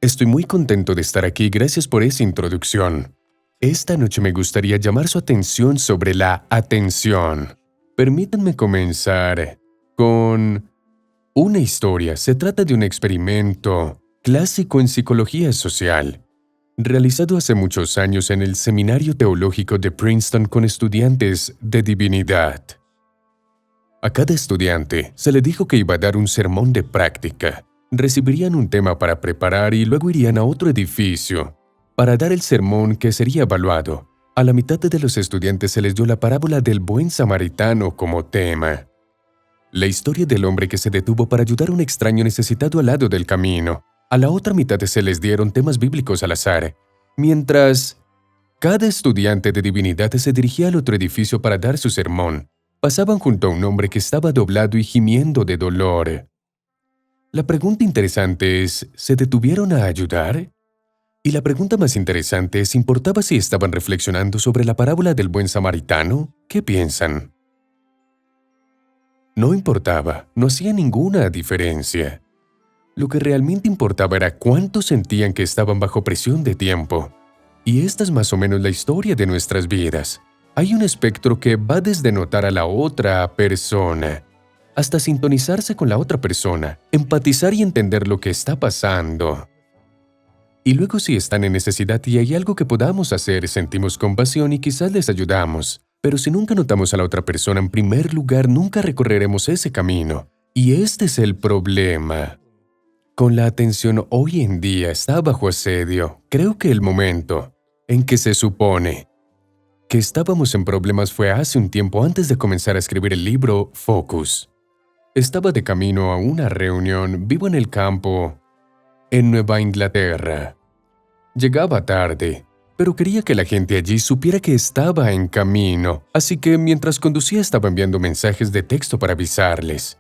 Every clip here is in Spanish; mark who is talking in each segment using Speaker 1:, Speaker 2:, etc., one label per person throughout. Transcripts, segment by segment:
Speaker 1: Estoy muy contento de estar aquí, gracias por esa introducción. Esta noche me gustaría llamar su atención sobre la atención. Permítanme comenzar con una historia. Se trata de un experimento clásico en psicología social, realizado hace muchos años en el Seminario Teológico de Princeton con estudiantes de divinidad. A cada estudiante se le dijo que iba a dar un sermón de práctica. Recibirían un tema para preparar y luego irían a otro edificio para dar el sermón que sería evaluado. A la mitad de los estudiantes se les dio la parábola del buen samaritano como tema. La historia del hombre que se detuvo para ayudar a un extraño necesitado al lado del camino. A la otra mitad se les dieron temas bíblicos al azar, mientras cada estudiante de divinidad se dirigía al otro edificio para dar su sermón. Pasaban junto a un hombre que estaba doblado y gimiendo de dolor. La pregunta interesante es, ¿se detuvieron a ayudar? Y la pregunta más interesante es, ¿importaba si estaban reflexionando sobre la parábola del buen samaritano? ¿Qué piensan? No importaba, no hacía ninguna diferencia. Lo que realmente importaba era cuánto sentían que estaban bajo presión de tiempo. Y esta es más o menos la historia de nuestras vidas. Hay un espectro que va desde notar a la otra persona hasta sintonizarse con la otra persona, empatizar y entender lo que está pasando. Y luego si están en necesidad y hay algo que podamos hacer, sentimos compasión y quizás les ayudamos. Pero si nunca notamos a la otra persona en primer lugar, nunca recorreremos ese camino. Y este es el problema. Con la atención hoy en día está bajo asedio. Creo que el momento en que se supone que estábamos en problemas fue hace un tiempo antes de comenzar a escribir el libro Focus. Estaba de camino a una reunión, vivo en el campo, en Nueva Inglaterra. Llegaba tarde, pero quería que la gente allí supiera que estaba en camino, así que mientras conducía estaba enviando mensajes de texto para avisarles.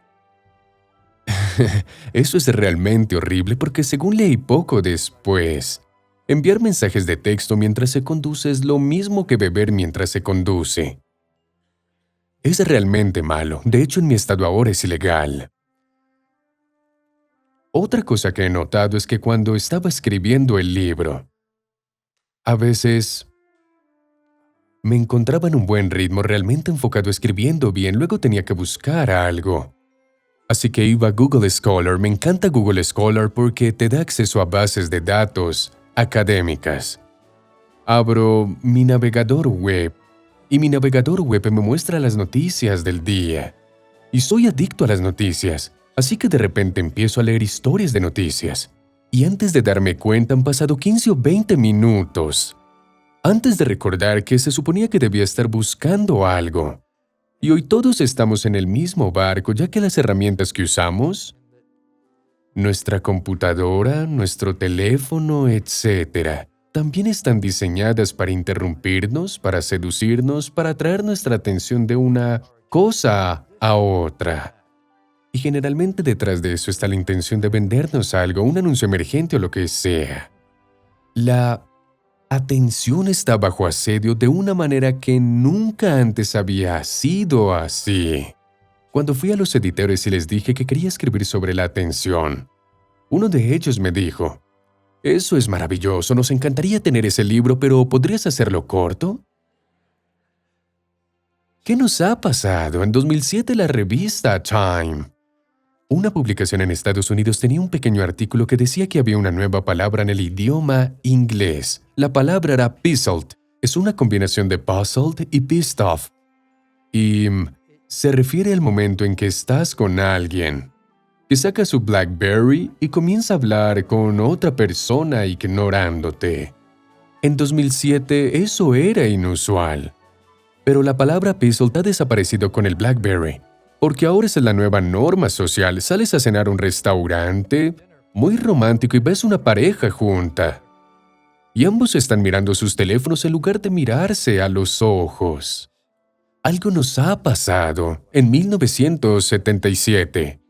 Speaker 1: Eso es realmente horrible porque según leí poco después, enviar mensajes de texto mientras se conduce es lo mismo que beber mientras se conduce. Es realmente malo, de hecho en mi estado ahora es ilegal. Otra cosa que he notado es que cuando estaba escribiendo el libro, a veces me encontraba en un buen ritmo, realmente enfocado escribiendo bien, luego tenía que buscar algo. Así que iba a Google Scholar. Me encanta Google Scholar porque te da acceso a bases de datos académicas. Abro mi navegador web y mi navegador web me muestra las noticias del día. Y soy adicto a las noticias, así que de repente empiezo a leer historias de noticias. Y antes de darme cuenta han pasado 15 o 20 minutos. Antes de recordar que se suponía que debía estar buscando algo. Y hoy todos estamos en el mismo barco, ya que las herramientas que usamos, nuestra computadora, nuestro teléfono, etc., también están diseñadas para interrumpirnos, para seducirnos, para atraer nuestra atención de una cosa a otra. Y generalmente detrás de eso está la intención de vendernos algo, un anuncio emergente o lo que sea. La atención está bajo asedio de una manera que nunca antes había sido así. Cuando fui a los editores y les dije que quería escribir sobre la atención, uno de ellos me dijo, «Eso es maravilloso, nos encantaría tener ese libro, pero ¿podrías hacerlo corto?» ¿Qué nos ha pasado? En 2007 la revista Time, una publicación en Estados Unidos, tenía un pequeño artículo que decía que había una nueva palabra en el idioma inglés. La palabra era puzzled. Es una combinación de puzzled y pissed off. Y se refiere al momento en que estás con alguien, que saca su BlackBerry y comienza a hablar con otra persona ignorándote. En 2007 eso era inusual. Pero la palabra puzzled ha desaparecido con el BlackBerry. Porque ahora es la nueva norma social. Sales a cenar a un restaurante muy romántico y ves una pareja junta. Y ambos están mirando sus teléfonos en lugar de mirarse a los ojos. Algo nos ha pasado. En 1977,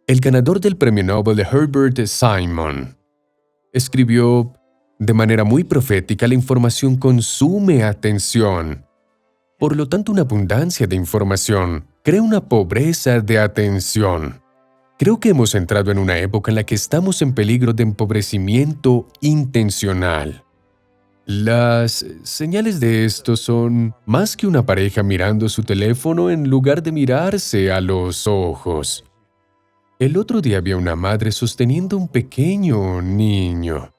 Speaker 1: el ganador del premio Nobel Herbert Simon escribió, de manera muy profética, la información consume atención. Por lo tanto, una abundancia de información crea una pobreza de atención. Creo que hemos entrado en una época en la que estamos en peligro de empobrecimiento intencional. Las señales de esto son más que una pareja mirando su teléfono en lugar de mirarse a los ojos. El otro día vi a una madre sosteniendo un pequeño niño.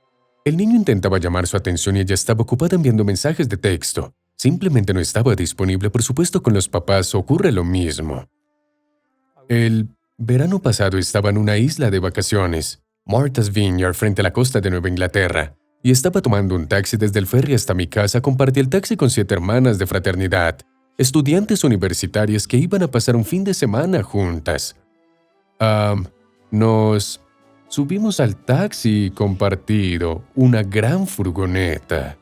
Speaker 1: El niño intentaba llamar su atención y ella estaba ocupada enviando mensajes de texto. Simplemente no estaba disponible. Por supuesto, con los papás ocurre lo mismo. El verano pasado estaba en una isla de vacaciones, Martha's Vineyard, frente a la costa de Nueva Inglaterra, y estaba tomando un taxi desde el ferry hasta mi casa. Compartí el taxi con 7 hermanas de fraternidad, estudiantes universitarias que iban a pasar un fin de semana juntas. Nos subimos al taxi compartido, una gran furgoneta.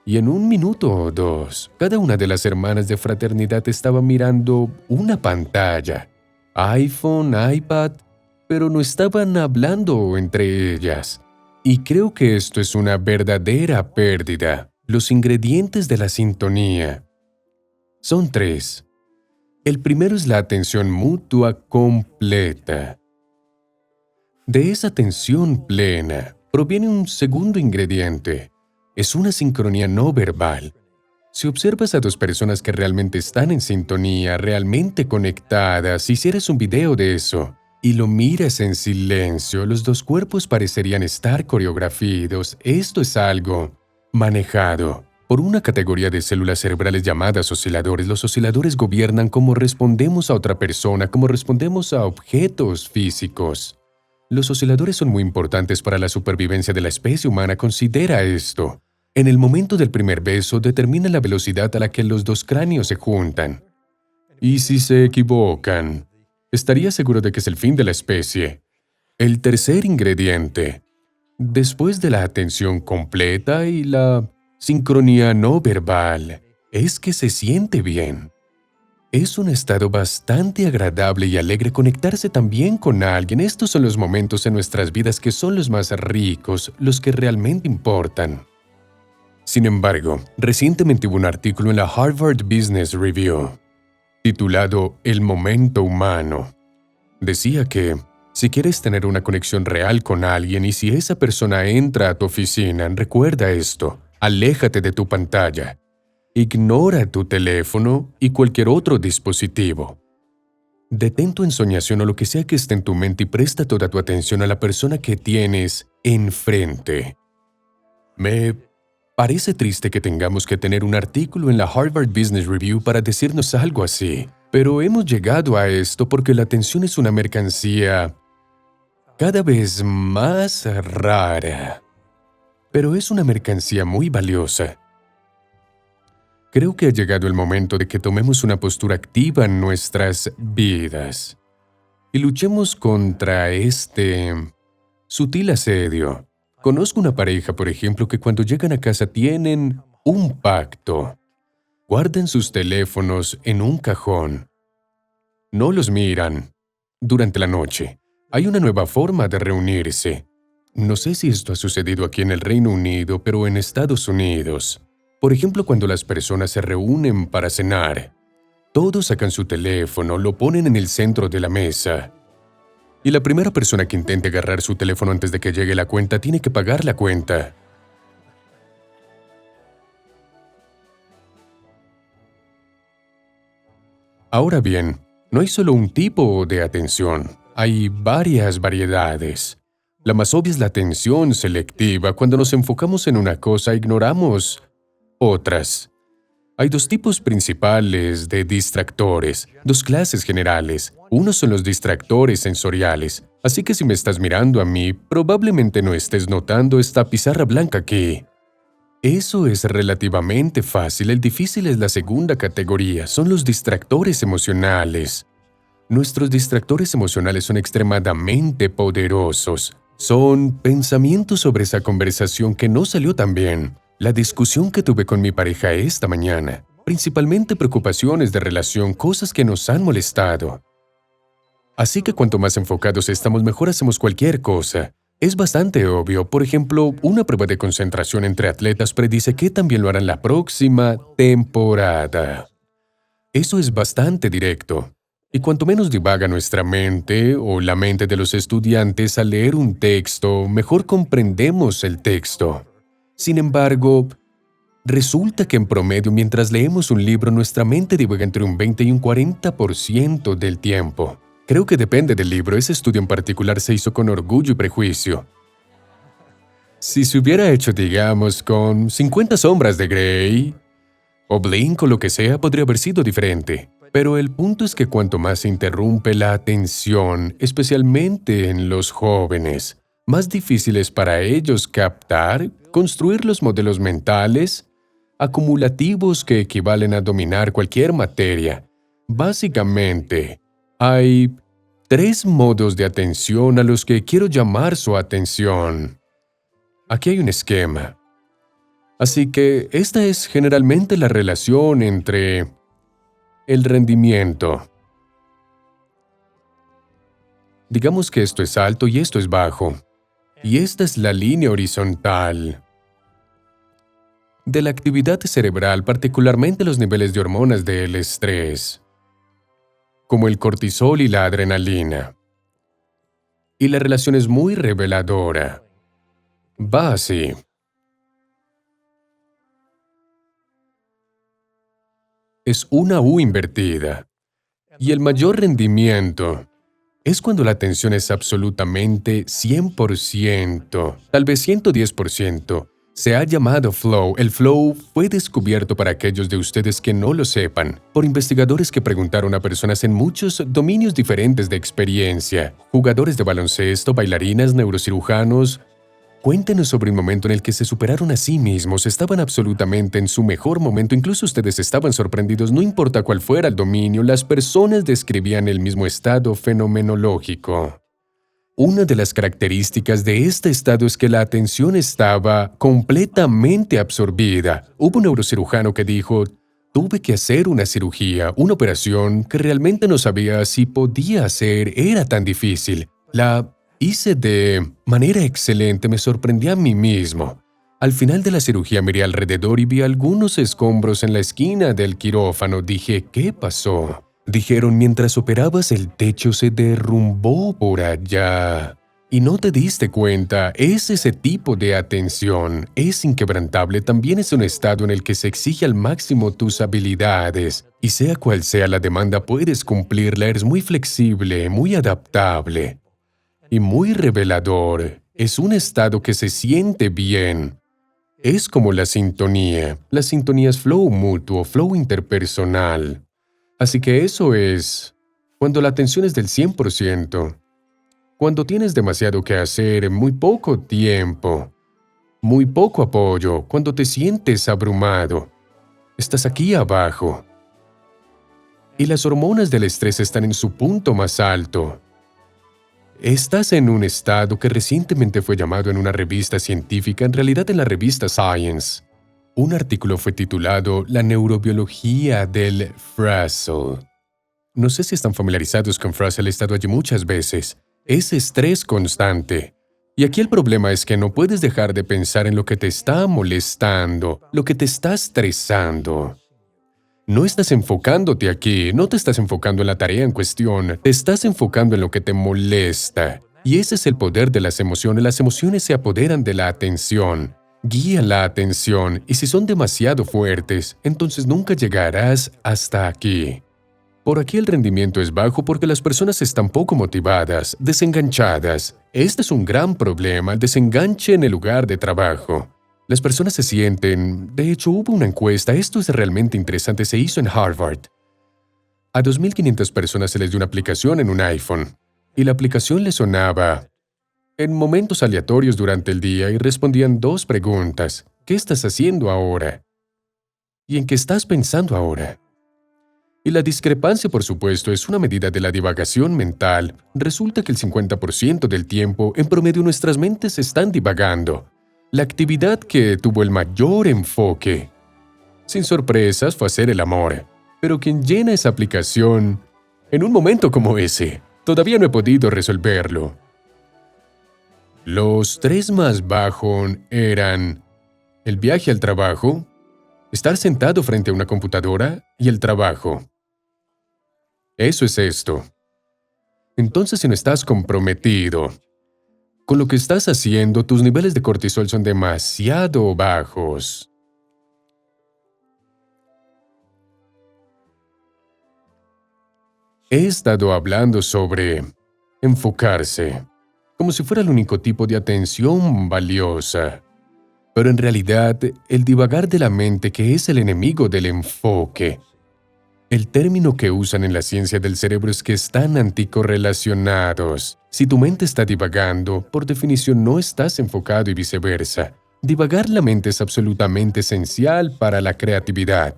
Speaker 1: Y en 1 minuto o 2, cada una de las hermanas de fraternidad estaba mirando una pantalla, iPhone, iPad, pero no estaban hablando entre ellas. Y creo que esto es una verdadera pérdida. Los ingredientes de la sintonía son 3. El primero es la atención mutua completa. De esa atención plena proviene un segundo ingrediente. Es una sincronía no verbal. Si observas a 2 personas que realmente están en sintonía, realmente conectadas, hicieras un video de eso y lo miras en silencio, los 2 cuerpos parecerían estar coreografiados. Esto es algo manejado por una categoría de células cerebrales llamadas osciladores. Los osciladores gobiernan cómo respondemos a otra persona, cómo respondemos a objetos físicos. Los osciladores son muy importantes para la supervivencia de la especie humana. Considera esto. En el momento del primer beso determina la velocidad a la que los 2 cráneos se juntan. ¿Y si se equivocan? Estaría seguro de que es el fin de la especie. El tercer ingrediente, después de la atención completa y la sincronía no verbal, es que se siente bien. Es un estado bastante agradable y alegre conectarse también con alguien. Estos son los momentos en nuestras vidas que son los más ricos, los que realmente importan. Sin embargo, recientemente hubo un artículo en la Harvard Business Review, titulado El momento humano. Decía que, si quieres tener una conexión real con alguien y si esa persona entra a tu oficina, recuerda esto: aléjate de tu pantalla. Ignora tu teléfono y cualquier otro dispositivo. Detén tu ensoñación o lo que sea que esté en tu mente y presta toda tu atención a la persona que tienes enfrente. Me parece triste que tengamos que tener un artículo en la Harvard Business Review para decirnos algo así, pero hemos llegado a esto porque la atención es una mercancía cada vez más rara, pero es una mercancía muy valiosa. Creo que ha llegado el momento de que tomemos una postura activa en nuestras vidas y luchemos contra este sutil asedio. Conozco una pareja, por ejemplo, que cuando llegan a casa tienen un pacto. Guardan sus teléfonos en un cajón. No los miran durante la noche. Hay una nueva forma de reunirse. No sé si esto ha sucedido aquí en el Reino Unido, pero en Estados Unidos, por ejemplo, cuando las personas se reúnen para cenar, todos sacan su teléfono, lo ponen en el centro de la mesa. Y la primera persona que intente agarrar su teléfono antes de que llegue la cuenta tiene que pagar la cuenta. Ahora bien, no hay solo un tipo de atención, hay varias variedades. La más obvia es la atención selectiva. Cuando nos enfocamos en una cosa, ignoramos otras. Hay 2 tipos principales de distractores, 2 clases generales. Uno son los distractores sensoriales, así que si me estás mirando a mí, probablemente no estés notando esta pizarra blanca aquí. Eso es relativamente fácil. El difícil es la segunda categoría, son los distractores emocionales. Nuestros distractores emocionales son extremadamente poderosos. Son pensamientos sobre esa conversación que no salió tan bien, la discusión que tuve con mi pareja esta mañana, principalmente preocupaciones de relación, cosas que nos han molestado. Así que cuanto más enfocados estamos, mejor hacemos cualquier cosa. Es bastante obvio. Por ejemplo, una prueba de concentración entre atletas predice que también lo harán la próxima temporada. Eso es bastante directo. Y cuanto menos divaga nuestra mente o la mente de los estudiantes al leer un texto, mejor comprendemos el texto. Sin embargo, resulta que en promedio, mientras leemos un libro, nuestra mente divaga entre un 20 y un 40% del tiempo. Creo que depende del libro. Ese estudio en particular se hizo con Orgullo y Prejuicio. Si se hubiera hecho, digamos, con 50 sombras de Grey, o Blink o lo que sea, podría haber sido diferente. Pero el punto es que cuanto más se interrumpe la atención, especialmente en los jóvenes, más difícil es para ellos captar, construir los modelos mentales acumulativos que equivalen a dominar cualquier materia. Básicamente, hay 3 modos de atención a los que quiero llamar su atención. Aquí hay un esquema. Así que esta es generalmente la relación entre el rendimiento. Digamos que esto es alto y esto es bajo. Y esta es la línea horizontal de la actividad cerebral, particularmente los niveles de hormonas del estrés, como el cortisol y la adrenalina. Y la relación es muy reveladora. Va así. Es una U invertida. Y el mayor rendimiento es cuando la atención es absolutamente 100%, tal vez 110%. Se ha llamado flow. El flow fue descubierto, para aquellos de ustedes que no lo sepan, por investigadores que preguntaron a personas en muchos dominios diferentes de experiencia, jugadores de baloncesto, bailarinas, neurocirujanos. Cuéntenos sobre un momento en el que se superaron a sí mismos, estaban absolutamente en su mejor momento, incluso ustedes estaban sorprendidos, no importa cuál fuera el dominio, las personas describían el mismo estado fenomenológico. Una de las características de este estado es que la atención estaba completamente absorbida. Hubo un neurocirujano que dijo: tuve que hacer una cirugía, una operación que realmente no sabía si podía hacer, era tan difícil. La hice de manera excelente, me sorprendí a mí mismo. Al final de la cirugía miré alrededor y vi algunos escombros en la esquina del quirófano. Dije: ¿qué pasó? Dijeron: mientras operabas el techo se derrumbó por allá. Y no te diste cuenta, es ese tipo de atención. Es inquebrantable, también es un estado en el que se exige al máximo tus habilidades. Y sea cual sea la demanda, puedes cumplirla, eres muy flexible, muy adaptable. Y muy revelador. Es un estado que se siente bien. Es como la sintonía. La sintonía es flow mutuo, flow interpersonal. Así que eso es cuando la atención es del 100%. Cuando tienes demasiado que hacer, muy poco tiempo, muy poco apoyo, cuando te sientes abrumado. Estás aquí abajo. Y las hormonas del estrés están en su punto más alto. Estás en un estado que recientemente fue llamado en una revista científica, en realidad en la revista Science. Un artículo fue titulado La neurobiología del frazzle. No sé si están familiarizados con frazzle, he estado allí muchas veces. Es estrés constante. Y aquí el problema es que no puedes dejar de pensar en lo que te está molestando, lo que te está estresando. No estás enfocándote aquí, no te estás enfocando en la tarea en cuestión, te estás enfocando en lo que te molesta. Y ese es el poder de las emociones se apoderan de la atención, guían la atención, y si son demasiado fuertes, entonces nunca llegarás hasta aquí. Por aquí el rendimiento es bajo porque las personas están poco motivadas, desenganchadas. Este es un gran problema, el desenganche en el lugar de trabajo. Las personas se sienten... De hecho, hubo una encuesta, esto es realmente interesante, se hizo en Harvard. A 2.500 personas se les dio una aplicación en un iPhone, y la aplicación les sonaba en momentos aleatorios durante el día y respondían 2 preguntas. ¿Qué estás haciendo ahora? ¿Y en qué estás pensando ahora? Y la discrepancia, por supuesto, es una medida de la divagación mental. Resulta que el 50% del tiempo, en promedio, nuestras mentes están divagando. La actividad que tuvo el mayor enfoque, sin sorpresas, fue hacer el amor. Pero quien llena esa aplicación, en un momento como ese, todavía no he podido resolverlo. Los 3 más bajos eran el viaje al trabajo, estar sentado frente a una computadora y el trabajo. Eso es esto. Entonces, si no estás comprometido con lo que estás haciendo, tus niveles de cortisol son demasiado bajos. He estado hablando sobre enfocarse, como si fuera el único tipo de atención valiosa. Pero en realidad, el divagar de la mente que es el enemigo del enfoque. El término que usan en la ciencia del cerebro es que están anticorrelacionados. Si tu mente está divagando, por definición no estás enfocado y viceversa. Divagar la mente es absolutamente esencial para la creatividad.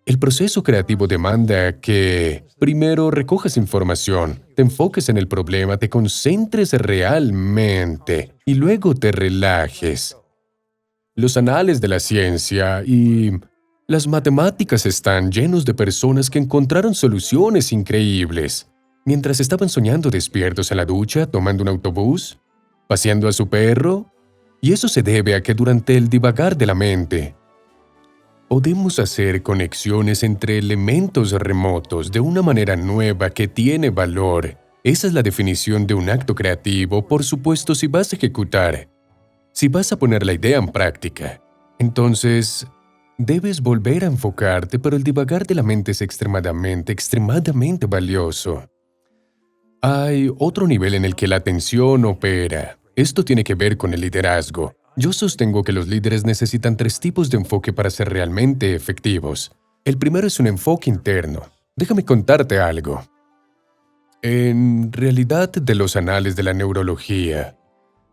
Speaker 1: El proceso creativo demanda que, primero, recojas información, te enfoques en el problema, te concentres realmente y luego te relajes. Los anales de la ciencia y las matemáticas están llenos de personas que encontraron soluciones increíbles, mientras estaban soñando despiertos en la ducha, tomando un autobús, paseando a su perro, y eso se debe a que durante el divagar de la mente, podemos hacer conexiones entre elementos remotos de una manera nueva que tiene valor. Esa es la definición de un acto creativo, por supuesto, si vas a ejecutar. Si vas a poner la idea en práctica, entonces debes volver a enfocarte, pero el divagar de la mente es extremadamente valioso. Hay otro nivel en el que la atención opera. Esto tiene que ver con el liderazgo. Yo sostengo que los líderes necesitan 3 tipos de enfoque para ser realmente efectivos. El primero es un enfoque interno. Déjame contarte algo. En realidad, de los anales de la neurología,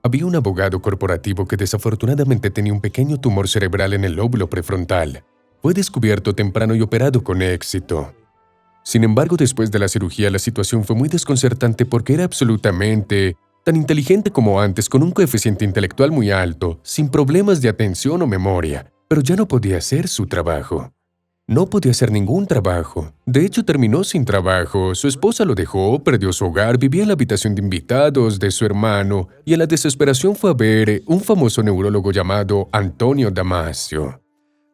Speaker 1: había un abogado corporativo que desafortunadamente tenía un pequeño tumor cerebral en el lóbulo prefrontal. Fue descubierto temprano y operado con éxito. Sin embargo, después de la cirugía, la situación fue muy desconcertante porque era absolutamente tan inteligente como antes, con un coeficiente intelectual muy alto, sin problemas de atención o memoria, pero ya no podía hacer su trabajo. No podía hacer ningún trabajo. De hecho, terminó sin trabajo. Su esposa lo dejó, perdió su hogar, vivía en la habitación de invitados de su hermano y en la desesperación fue a ver un famoso neurólogo llamado Antonio Damasio.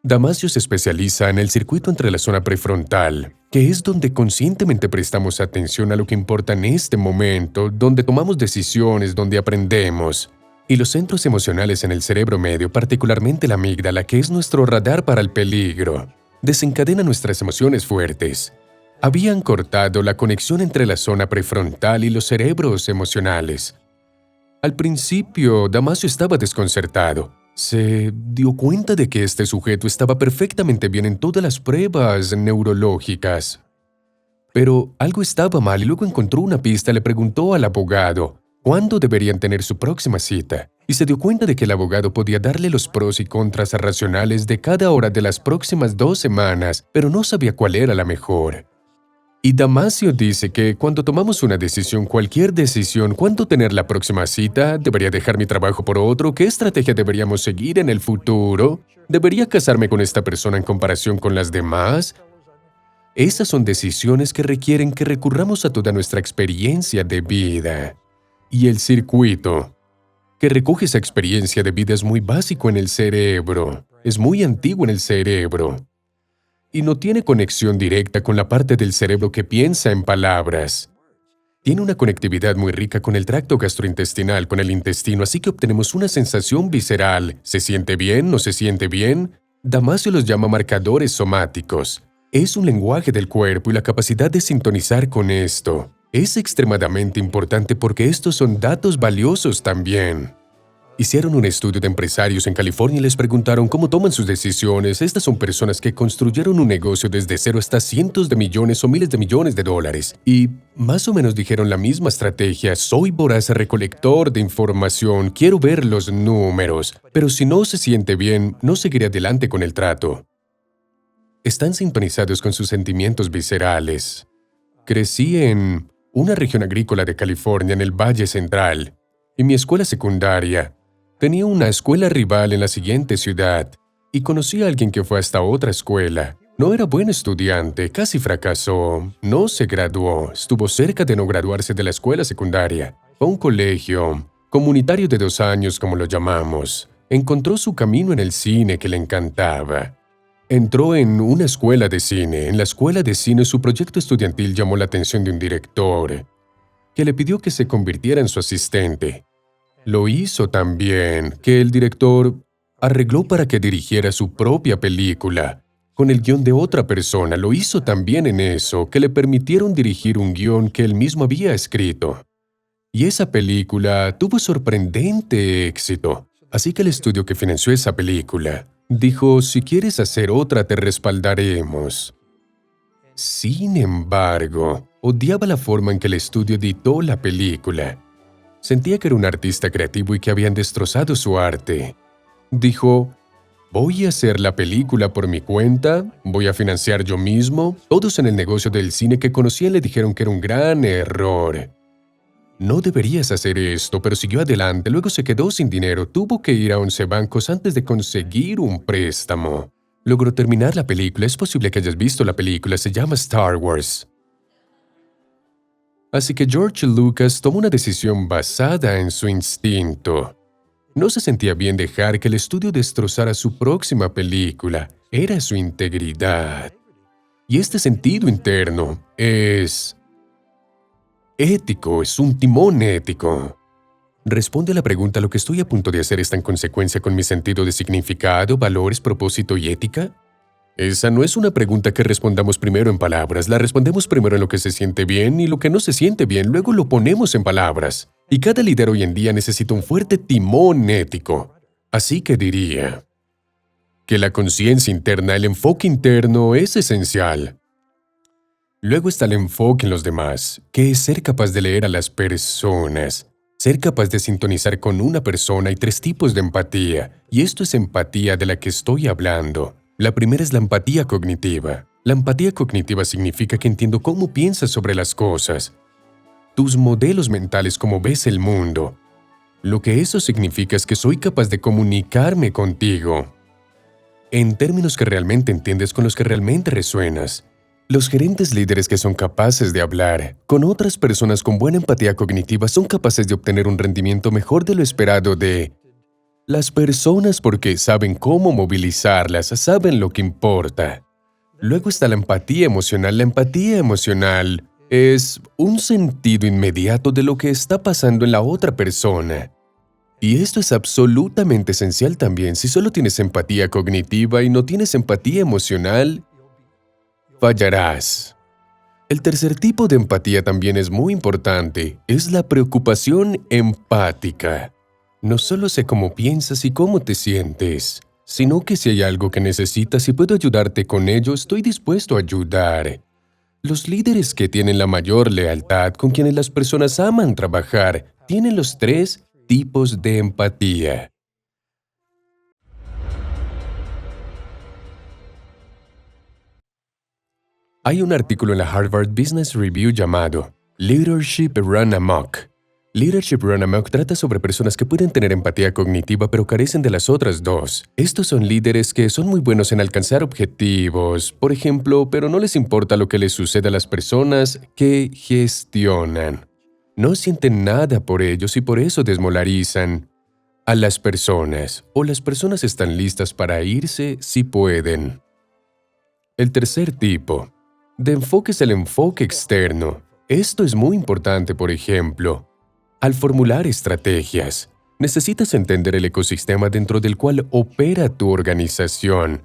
Speaker 1: Damasio se especializa en el circuito entre la zona prefrontal, que es donde conscientemente prestamos atención a lo que importa en este momento, donde tomamos decisiones, donde aprendemos, y los centros emocionales en el cerebro medio, particularmente la amígdala, que es nuestro radar para el peligro, desencadena nuestras emociones fuertes. Habían cortado la conexión entre la zona prefrontal y los cerebros emocionales. Al principio, Damasio estaba desconcertado. Se dio cuenta de que este sujeto estaba perfectamente bien en todas las pruebas neurológicas. Pero algo estaba mal y luego encontró una pista. Le preguntó al abogado cuándo deberían tener su próxima cita, y se dio cuenta de que el abogado podía darle los pros y contras racionales de cada hora de las próximas 2 semanas, pero no sabía cuál era la mejor. Y Damasio dice que cuando tomamos una decisión, cualquier decisión, cuándo tener la próxima cita, debería dejar mi trabajo por otro, qué estrategia deberíamos seguir en el futuro, debería casarme con esta persona en comparación con las demás. Esas son decisiones que requieren que recurramos a toda nuestra experiencia de vida. Y el circuito que recoge esa experiencia de vida es muy básico en el cerebro, es muy antiguo en el cerebro. Y no tiene conexión directa con la parte del cerebro que piensa en palabras. Tiene una conectividad muy rica con el tracto gastrointestinal, con el intestino, así que obtenemos una sensación visceral. ¿Se siente bien? ¿No se siente bien? Damasio los llama marcadores somáticos. Es un lenguaje del cuerpo y la capacidad de sintonizar con esto es extremadamente importante porque estos son datos valiosos también. Hicieron un estudio de empresarios en California y les preguntaron cómo toman sus decisiones. Estas son personas que construyeron un negocio desde cero hasta cientos de millones o miles de millones de dólares. Y más o menos dijeron la misma estrategia. Soy voraz recolector de información, quiero ver los números, pero si no se siente bien, no seguiré adelante con el trato. Están sintonizados con sus sentimientos viscerales. Crecí en una región agrícola de California en el Valle Central. Y mi escuela secundaria tenía una escuela rival en la siguiente ciudad, y conocí a alguien que fue a esta otra escuela. No era buen estudiante, casi fracasó, no se graduó, estuvo cerca de no graduarse de la escuela secundaria. Fue a un colegio comunitario de 2 años, como lo llamamos. Encontró su camino en el cine que le encantaba. Entró en una escuela de cine. En la escuela de cine su proyecto estudiantil llamó la atención de un director, que le pidió que se convirtiera en su asistente. Lo hizo tan bien que el director arregló para que dirigiera su propia película, con el guión de otra persona. Lo hizo tan bien en eso que le permitieron dirigir un guión que él mismo había escrito. Y esa película tuvo sorprendente éxito. Así que el estudio que financió esa película dijo, si quieres hacer otra te respaldaremos. Sin embargo, odiaba la forma en que el estudio editó la película. Sentía que era un artista creativo y que habían destrozado su arte. Dijo, voy a hacer la película por mi cuenta, voy a financiar yo mismo. Todos en el negocio del cine que conocían le dijeron que era un gran error. No deberías hacer esto, pero siguió adelante. Luego se quedó sin dinero, tuvo que ir a 11 bancos antes de conseguir un préstamo. Logró terminar la película. Es posible que hayas visto la película, se llama Star Wars. Así que George Lucas tomó una decisión basada en su instinto. No se sentía bien dejar que el estudio destrozara su próxima película. Era su integridad. Y este sentido interno es ético, es un timón ético. Responde a la pregunta, ¿lo que estoy a punto de hacer está en consecuencia con mi sentido de significado, valores, propósito y ética? Esa no es una pregunta que respondamos primero en palabras, la respondemos primero en lo que se siente bien y lo que no se siente bien, luego lo ponemos en palabras. Y cada líder hoy en día necesita un fuerte timón ético. Así que diría que la conciencia interna, el enfoque interno es esencial. Luego está el enfoque en los demás, que es ser capaz de leer a las personas. Ser capaz de sintonizar con una persona. Hay 3 tipos de empatía, y esto es empatía de la que estoy hablando. La primera es la empatía cognitiva. La empatía cognitiva significa que entiendo cómo piensas sobre las cosas, tus modelos mentales, cómo ves el mundo. Lo que eso significa es que soy capaz de comunicarme contigo en términos que realmente entiendes, con los que realmente resuenas. Los gerentes líderes que son capaces de hablar con otras personas con buena empatía cognitiva son capaces de obtener un rendimiento mejor de lo esperado de las personas porque saben cómo movilizarlas, saben lo que importa. Luego está la empatía emocional. La empatía emocional es un sentido inmediato de lo que está pasando en la otra persona. Y esto es absolutamente esencial también. Si solo tienes empatía cognitiva y no tienes empatía emocional, fallarás. El tercer tipo de empatía también es muy importante, es la preocupación empática. No solo sé cómo piensas y cómo te sientes, sino que si hay algo que necesitas y puedo ayudarte con ello, estoy dispuesto a ayudar. Los líderes que tienen la mayor lealtad, con quienes las personas aman trabajar, tienen los 3 tipos de empatía. Hay un artículo en la Harvard Business Review llamado Leadership Run Amok. Leadership Run Amok trata sobre personas que pueden tener empatía cognitiva pero carecen de las otras 2. Estos son líderes que son muy buenos en alcanzar objetivos, por ejemplo, pero no les importa lo que les suceda a las personas que gestionan. No sienten nada por ellos y por eso desmoralizan a las personas, o las personas están listas para irse si pueden. El tercer tipo de enfoque es el enfoque externo. Esto es muy importante, por ejemplo, al formular estrategias. Necesitas entender el ecosistema dentro del cual opera tu organización.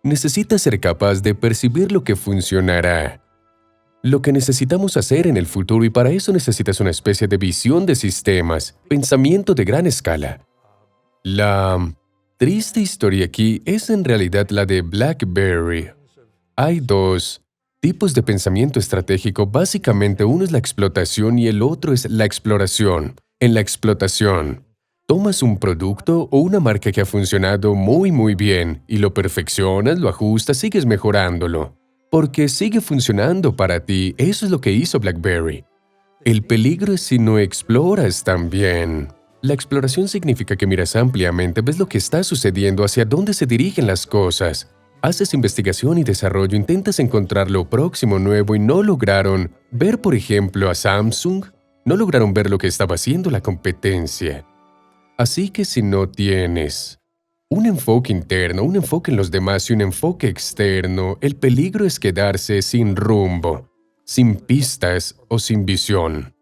Speaker 1: Necesitas ser capaz de percibir lo que funcionará, lo que necesitamos hacer en el futuro, y para eso necesitas una especie de visión de sistemas, pensamiento de gran escala. La triste historia aquí es en realidad la de BlackBerry. Hay 2 tipos de pensamiento estratégico. Básicamente, uno es la explotación y el otro es la exploración. En la explotación, tomas un producto o una marca que ha funcionado muy bien y lo perfeccionas, lo ajustas, sigues mejorándolo, porque sigue funcionando para ti. Eso es lo que hizo BlackBerry. El peligro es si no exploras también. La exploración significa que miras ampliamente, ves lo que está sucediendo, hacia dónde se dirigen las cosas. Haces investigación y desarrollo, intentas encontrar lo próximo nuevo y no lograron ver, por ejemplo, a Samsung. No lograron ver lo que estaba haciendo la competencia. Así que si no tienes Un enfoque interno, un enfoque en los demás y un enfoque externo, el peligro es quedarse sin rumbo, sin pistas o sin visión.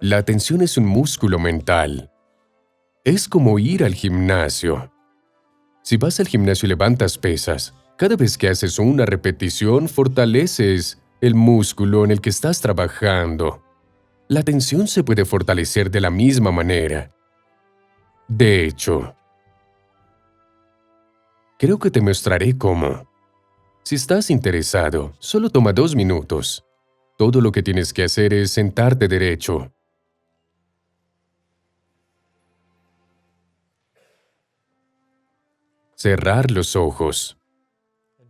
Speaker 1: La atención es un músculo mental. Es como ir al gimnasio. Si vas al gimnasio y levantas pesas, cada vez que haces una repetición, fortaleces el músculo en el que estás trabajando. La atención se puede fortalecer de la misma manera. De hecho, creo que te mostraré cómo. Si estás interesado, solo toma 2 minutos. Todo lo que tienes que hacer es sentarte derecho. Cerrar los ojos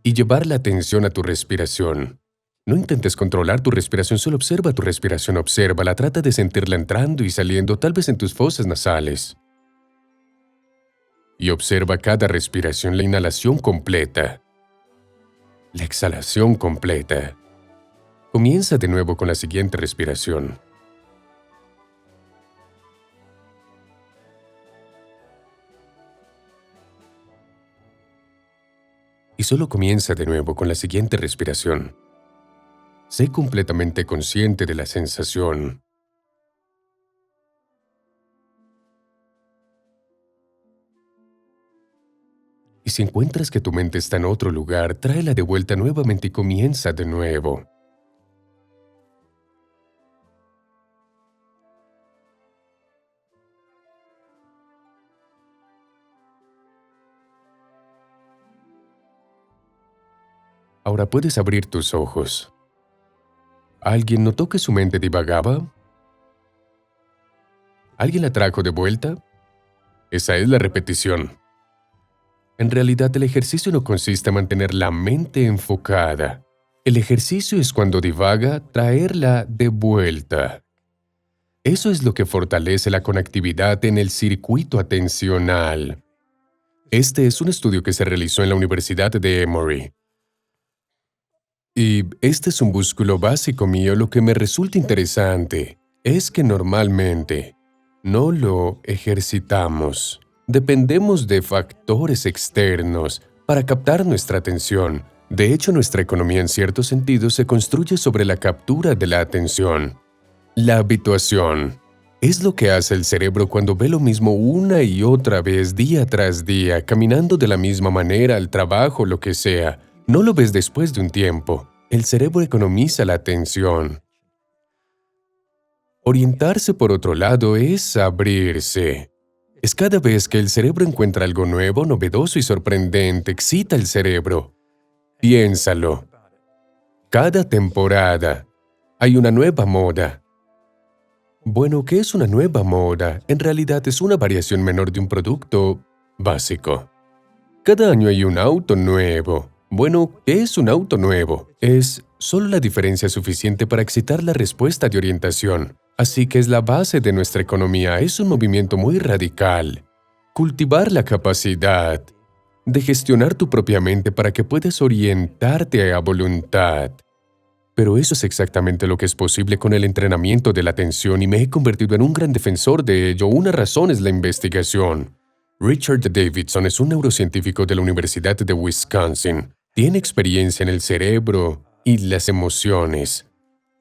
Speaker 1: y llevar la atención a tu respiración. No intentes controlar tu respiración, solo observa tu respiración, obsérvala, trata de sentirla entrando y saliendo, tal vez en tus fosas nasales. Y observa cada respiración, la inhalación completa, la exhalación completa. Comienza de nuevo con la siguiente respiración. Y solo comienza de nuevo con la siguiente respiración. Sé completamente consciente de la sensación. Y si encuentras que tu mente está en otro lugar, tráela de vuelta nuevamente y comienza de nuevo. Ahora puedes abrir tus ojos. ¿Alguien notó que su mente divagaba? ¿Alguien la trajo de vuelta? Esa es la repetición. En realidad, el ejercicio no consiste en mantener la mente enfocada. El ejercicio es cuando divaga, traerla de vuelta. Eso es lo que fortalece la conectividad en el circuito atencional. Este es un estudio que se realizó en la Universidad de Emory. Y este es un músculo básico mío. Lo que me resulta interesante es que normalmente no lo ejercitamos. Dependemos de factores externos para captar nuestra atención. De hecho, nuestra economía en cierto sentido se construye sobre la captura de la atención. La habituación es lo que hace el cerebro cuando ve lo mismo una y otra vez, día tras día, caminando de la misma manera al trabajo, lo que sea. No lo ves después de un tiempo. El cerebro economiza la atención. Orientarse, por otro lado, es abrirse. Es cada vez que el cerebro encuentra algo nuevo, novedoso y sorprendente, excita el cerebro. Piénsalo. Cada temporada hay una nueva moda. Bueno, ¿qué es una nueva moda? En realidad es una variación menor de un producto básico. Cada año hay un auto nuevo. Bueno, ¿qué es un auto nuevo? Es solo la diferencia suficiente para excitar la respuesta de orientación. Así que es la base de nuestra economía. Es un movimiento muy radical. Cultivar la capacidad de gestionar tu propia mente para que puedas orientarte a voluntad. Pero eso es exactamente lo que es posible con el entrenamiento de la atención y me he convertido en un gran defensor de ello. Una razón es la investigación. Richard Davidson es un neurocientífico de la Universidad de Wisconsin. Tiene experiencia en el cerebro y las emociones.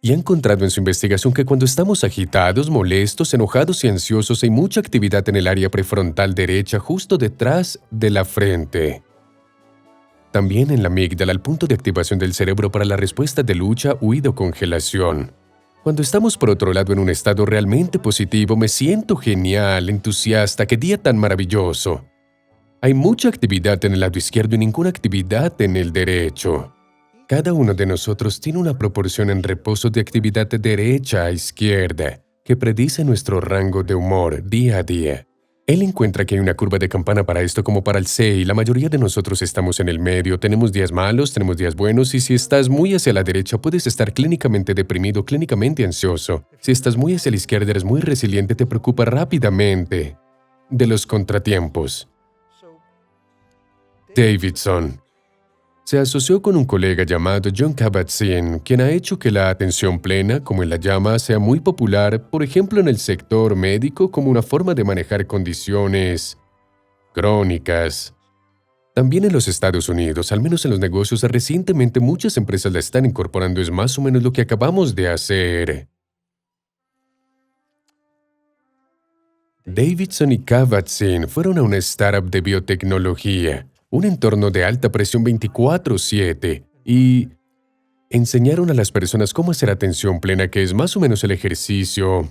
Speaker 1: Y ha encontrado en su investigación que cuando estamos agitados, molestos, enojados y ansiosos, hay mucha actividad en el área prefrontal derecha justo detrás de la frente. También en la amígdala, el punto de activación del cerebro para la respuesta de lucha, huida o congelación. Cuando estamos por otro lado en un estado realmente positivo, me siento genial, entusiasta, qué día tan maravilloso. Hay mucha actividad en el lado izquierdo y ninguna actividad en el derecho. Cada uno de nosotros tiene una proporción en reposo de actividad de derecha a izquierda, que predice nuestro rango de humor día a día. Él encuentra que hay una curva de campana para esto como para el C y la mayoría de nosotros estamos en el medio. Tenemos días malos, tenemos días buenos y si estás muy hacia la derecha puedes estar clínicamente deprimido, clínicamente ansioso. Si estás muy hacia la izquierda eres muy resiliente, te preocupa rápidamente de los contratiempos. Davidson Se asoció con un colega llamado John Kabat-Zinn, quien ha hecho que la atención plena, como él la llama, sea muy popular, por ejemplo en el sector médico, como una forma de manejar condiciones crónicas. También en los Estados Unidos, al menos en los negocios, recientemente muchas empresas la están incorporando. Es más o menos lo que acabamos de hacer. Davidson y Kabat-Zinn fueron a una startup de biotecnología, un entorno de alta presión 24/7, y enseñaron a las personas cómo hacer atención plena, que es más o menos el ejercicio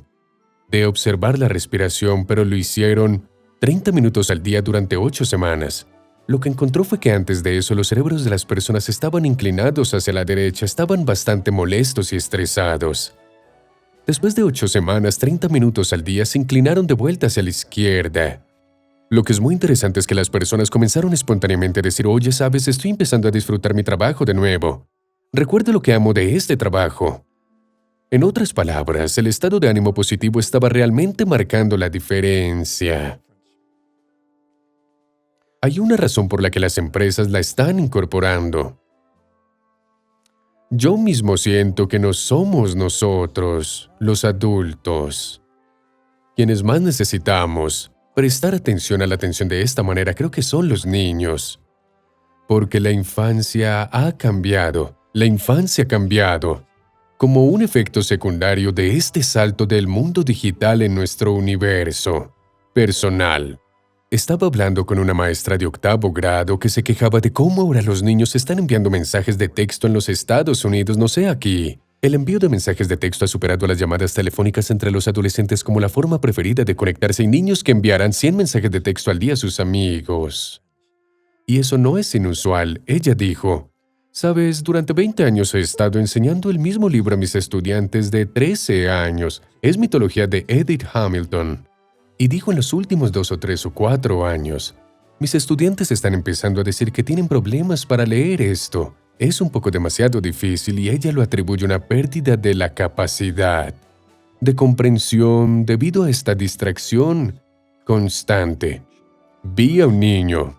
Speaker 1: de observar la respiración, pero lo hicieron 30 minutos al día durante 8 semanas. Lo que encontró fue que antes de eso los cerebros de las personas estaban inclinados hacia la derecha, estaban bastante molestos y estresados. Después de 8 semanas, 30 minutos al día se inclinaron de vuelta hacia la izquierda. Lo que es muy interesante es que las personas comenzaron espontáneamente a decir: oye, sabes, estoy empezando a disfrutar mi trabajo de nuevo. Recuerdo lo que amo de este trabajo. En otras palabras, el estado de ánimo positivo estaba realmente marcando la diferencia. Hay una razón por la que las empresas la están incorporando. Yo mismo siento que no somos nosotros, los adultos, quienes más necesitamos prestar atención a la atención de esta manera. Creo que son los niños. Porque la infancia ha cambiado. La infancia ha cambiado. Como un efecto secundario de este salto del mundo digital en nuestro universo personal. Estaba hablando con una maestra de 8º grado que se quejaba de cómo ahora los niños están enviando mensajes de texto en los Estados Unidos, no sé aquí. El envío de mensajes de texto ha superado las llamadas telefónicas entre los adolescentes como la forma preferida de conectarse. Hay niños que enviarán 100 mensajes de texto al día a sus amigos. Y eso no es inusual, ella dijo. Sabes, durante 20 años he estado enseñando el mismo libro a mis estudiantes de 13 años. Es mitología de Edith Hamilton. Y dijo en los últimos 2 o 3 o 4 años, mis estudiantes están empezando a decir que tienen problemas para leer esto. Es un poco demasiado difícil y ella lo atribuye a una pérdida de la capacidad de comprensión debido a esta distracción constante. Vi a un niño,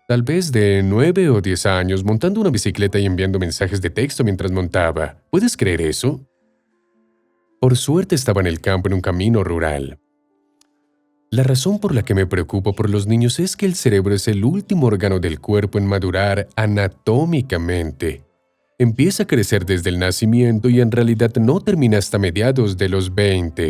Speaker 1: tal vez de 9 o 10 años, montando una bicicleta y enviando mensajes de texto mientras montaba. ¿Puedes creer eso? Por suerte estaba en el campo en un camino rural. La razón por la que me preocupo por los niños es que el cerebro es el último órgano del cuerpo en madurar anatómicamente. Empieza a crecer desde el nacimiento y en realidad no termina hasta mediados de los 20.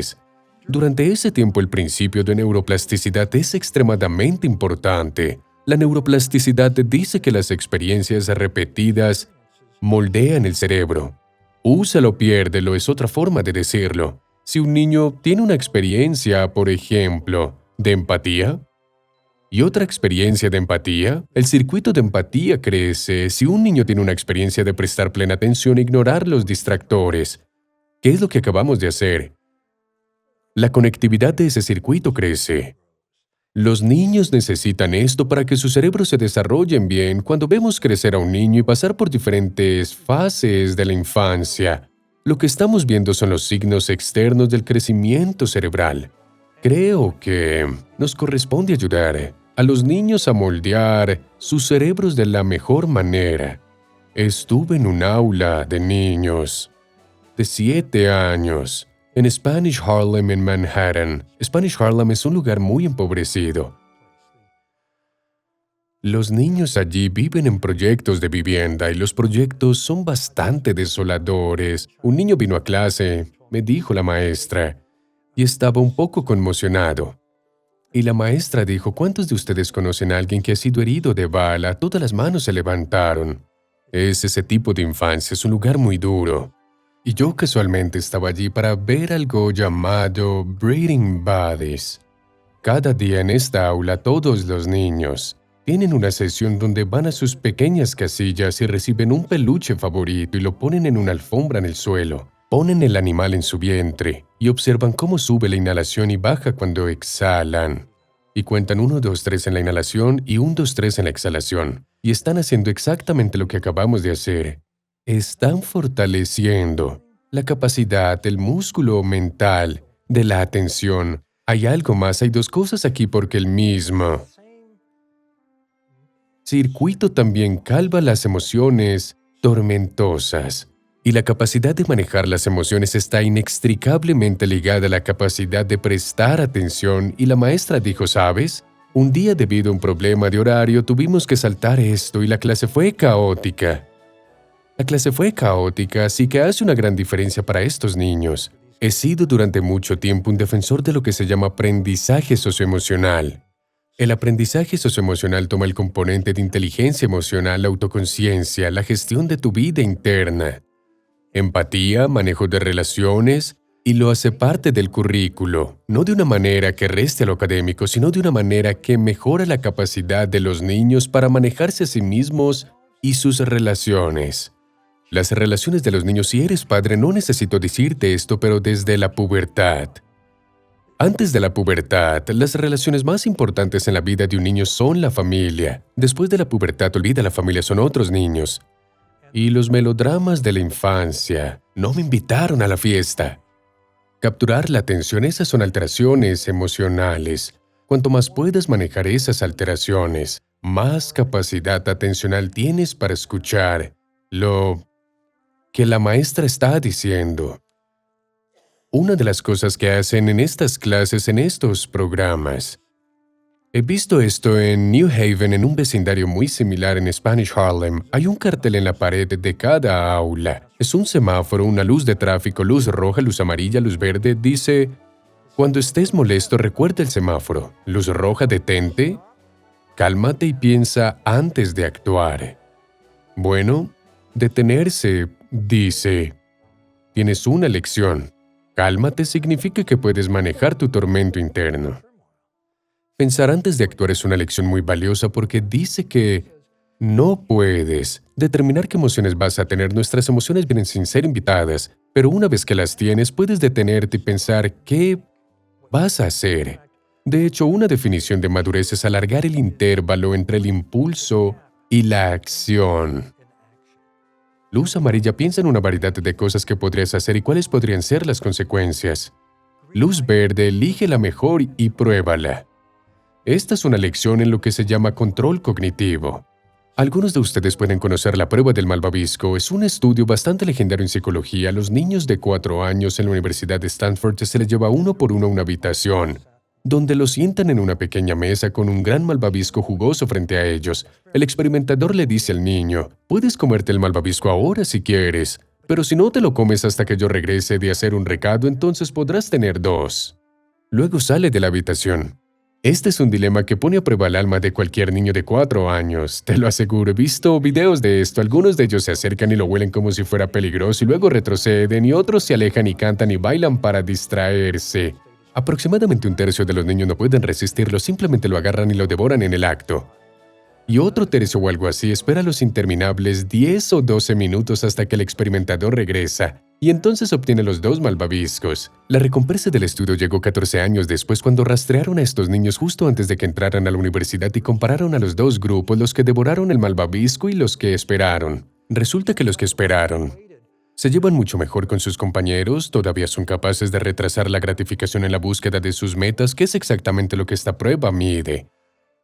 Speaker 1: Durante ese tiempo el principio de neuroplasticidad es extremadamente importante. La neuroplasticidad dice que las experiencias repetidas moldean el cerebro. Úsalo o piérdelo es otra forma de decirlo. Si un niño tiene una experiencia, por ejemplo, de empatía, y otra experiencia de empatía, el circuito de empatía crece. Si un niño tiene una experiencia de prestar plena atención e ignorar los distractores, ¿qué es lo que acabamos de hacer? La conectividad de ese circuito crece. Los niños necesitan esto para que sus cerebros se desarrollen bien. Cuando vemos crecer a un niño y pasar por diferentes fases de la infancia, lo que estamos viendo son los signos externos del crecimiento cerebral. Creo que nos corresponde ayudar a los niños a moldear sus cerebros de la mejor manera. Estuve en un aula de niños de 7 años en Spanish Harlem en Manhattan. Spanish Harlem es un lugar muy empobrecido. Los niños allí viven en proyectos de vivienda y los proyectos son bastante desoladores. Un niño vino a clase, me dijo la maestra, y estaba un poco conmocionado. Y la maestra dijo: ¿cuántos de ustedes conocen a alguien que ha sido herido de bala? Todas las manos se levantaron. Es ese tipo de infancia, es un lugar muy duro. Y yo casualmente estaba allí para ver algo llamado Breeding Buddies. Cada día en esta aula todos los niños tienen una sesión donde van a sus pequeñas casillas y reciben un peluche favorito y lo ponen en una alfombra en el suelo. Ponen el animal en su vientre y observan cómo sube la inhalación y baja cuando exhalan. Y cuentan 1, 2, 3 en la inhalación y 1, 2, 3 en la exhalación. Y están haciendo exactamente lo que acabamos de hacer. Están fortaleciendo la capacidad, el músculo mental de la atención. Hay algo más, hay 2 cosas aquí porque el mismo circuito también calma las emociones tormentosas. Y la capacidad de manejar las emociones está inextricablemente ligada a la capacidad de prestar atención, y la maestra dijo, ¿sabes? Un día, debido a un problema de horario, tuvimos que saltar esto y la clase fue caótica. La clase fue caótica, así que hace una gran diferencia para estos niños. He sido durante mucho tiempo un defensor de lo que se llama aprendizaje socioemocional. El aprendizaje socioemocional toma el componente de inteligencia emocional, la autoconciencia, la gestión de tu vida interna, empatía, manejo de relaciones, y lo hace parte del currículo, no de una manera que reste a lo académico, sino de una manera que mejora la capacidad de los niños para manejarse a sí mismos y sus relaciones. Las relaciones de los niños, si eres padre, no necesito decirte esto, pero desde la pubertad. Antes de la pubertad, las relaciones más importantes en la vida de un niño son la familia. Después de la pubertad, olvida la familia, son otros niños. Y los melodramas de la infancia. No me invitaron a la fiesta. Capturar la atención, esas son alteraciones emocionales. Cuanto más puedas manejar esas alteraciones, más capacidad atencional tienes para escuchar lo que la maestra está diciendo. Una de las cosas que hacen en estas clases, en estos programas, he visto esto en New Haven, en un vecindario muy similar en Spanish Harlem. Hay un cartel en la pared de cada aula. Es un semáforo, una luz de tráfico, luz roja, luz amarilla, luz verde. Dice, cuando estés molesto, recuerda el semáforo. Luz roja, detente. Cálmate y piensa antes de actuar. Bueno, detenerse, dice, tienes una lección. Cálmate significa que puedes manejar tu tormento interno. Pensar antes de actuar es una lección muy valiosa porque dice que no puedes determinar qué emociones vas a tener. Nuestras emociones vienen sin ser invitadas, pero una vez que las tienes, puedes detenerte y pensar qué vas a hacer. De hecho, una definición de madurez es alargar el intervalo entre el impulso y la acción. Luz amarilla, piensa en una variedad de cosas que podrías hacer y cuáles podrían ser las consecuencias. Luz verde, elige la mejor y pruébala. Esta es una lección en lo que se llama control cognitivo. Algunos de ustedes pueden conocer la prueba del malvavisco. Es un estudio bastante legendario en psicología. A los niños de 4 años en la Universidad de Stanford se les lleva uno por uno a una habitación, donde los sientan en una pequeña mesa con un gran malvavisco jugoso frente a ellos. El experimentador le dice al niño, puedes comerte el malvavisco ahora si quieres, pero si no te lo comes hasta que yo regrese de hacer un recado, entonces podrás tener 2. Luego sale de la habitación. Este es un dilema que pone a prueba el alma de cualquier niño de 4 años. Te lo aseguro, he visto videos de esto. Algunos de ellos se acercan y lo huelen como si fuera peligroso y luego retroceden, y otros se alejan y cantan y bailan para distraerse. Aproximadamente un tercio de los niños no pueden resistirlo, simplemente lo agarran y lo devoran en el acto. Y otro tercio o algo así espera los interminables 10 o 12 minutos hasta que el experimentador regresa, y entonces obtiene los 2 malvaviscos. La recompensa del estudio llegó 14 años después, cuando rastrearon a estos niños justo antes de que entraran a la universidad y compararon a los 2 grupos, los que devoraron el malvavisco y los que esperaron. Resulta que los que esperaron se llevan mucho mejor con sus compañeros, todavía son capaces de retrasar la gratificación en la búsqueda de sus metas, que es exactamente lo que esta prueba mide.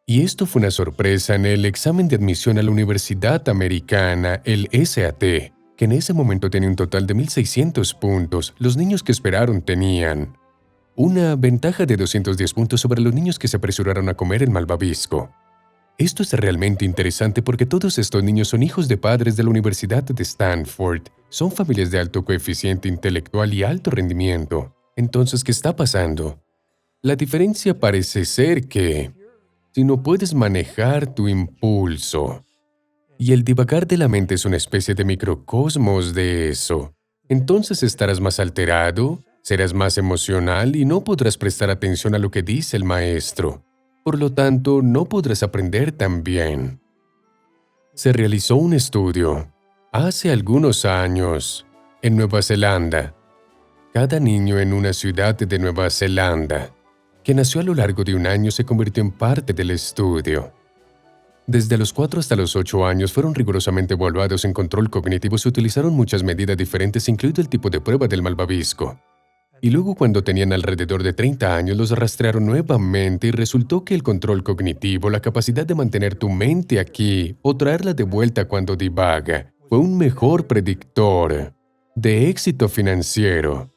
Speaker 1: Y esto fue una sorpresa en el examen de admisión a la Universidad Americana, el SAT, que en ese momento tenía un total de 1,600 puntos. Los niños que esperaron tenían una ventaja de 210 puntos sobre los niños que se apresuraron a comer el malvavisco. Esto es realmente interesante porque todos estos niños son hijos de padres de la Universidad de Stanford. Son familias de alto coeficiente intelectual y alto rendimiento. Entonces, ¿qué está pasando? La diferencia parece ser que si no puedes manejar tu impulso, y el divagar de la mente es una especie de microcosmos de eso, entonces estarás más alterado, serás más emocional y no podrás prestar atención a lo que dice el maestro. Por lo tanto, no podrás aprender tan bien. Se realizó un estudio hace algunos años en Nueva Zelanda. Cada niño en una ciudad de Nueva Zelanda que nació a lo largo de un año se convirtió en parte del estudio. Desde los 4 hasta los 8 años fueron rigurosamente evaluados en control cognitivo. Se utilizaron muchas medidas diferentes, incluido el tipo de prueba del malvavisco. Y luego cuando tenían alrededor de 30 años los rastrearon nuevamente y resultó que el control cognitivo, la capacidad de mantener tu mente aquí o traerla de vuelta cuando divaga, fue un mejor predictor de éxito financiero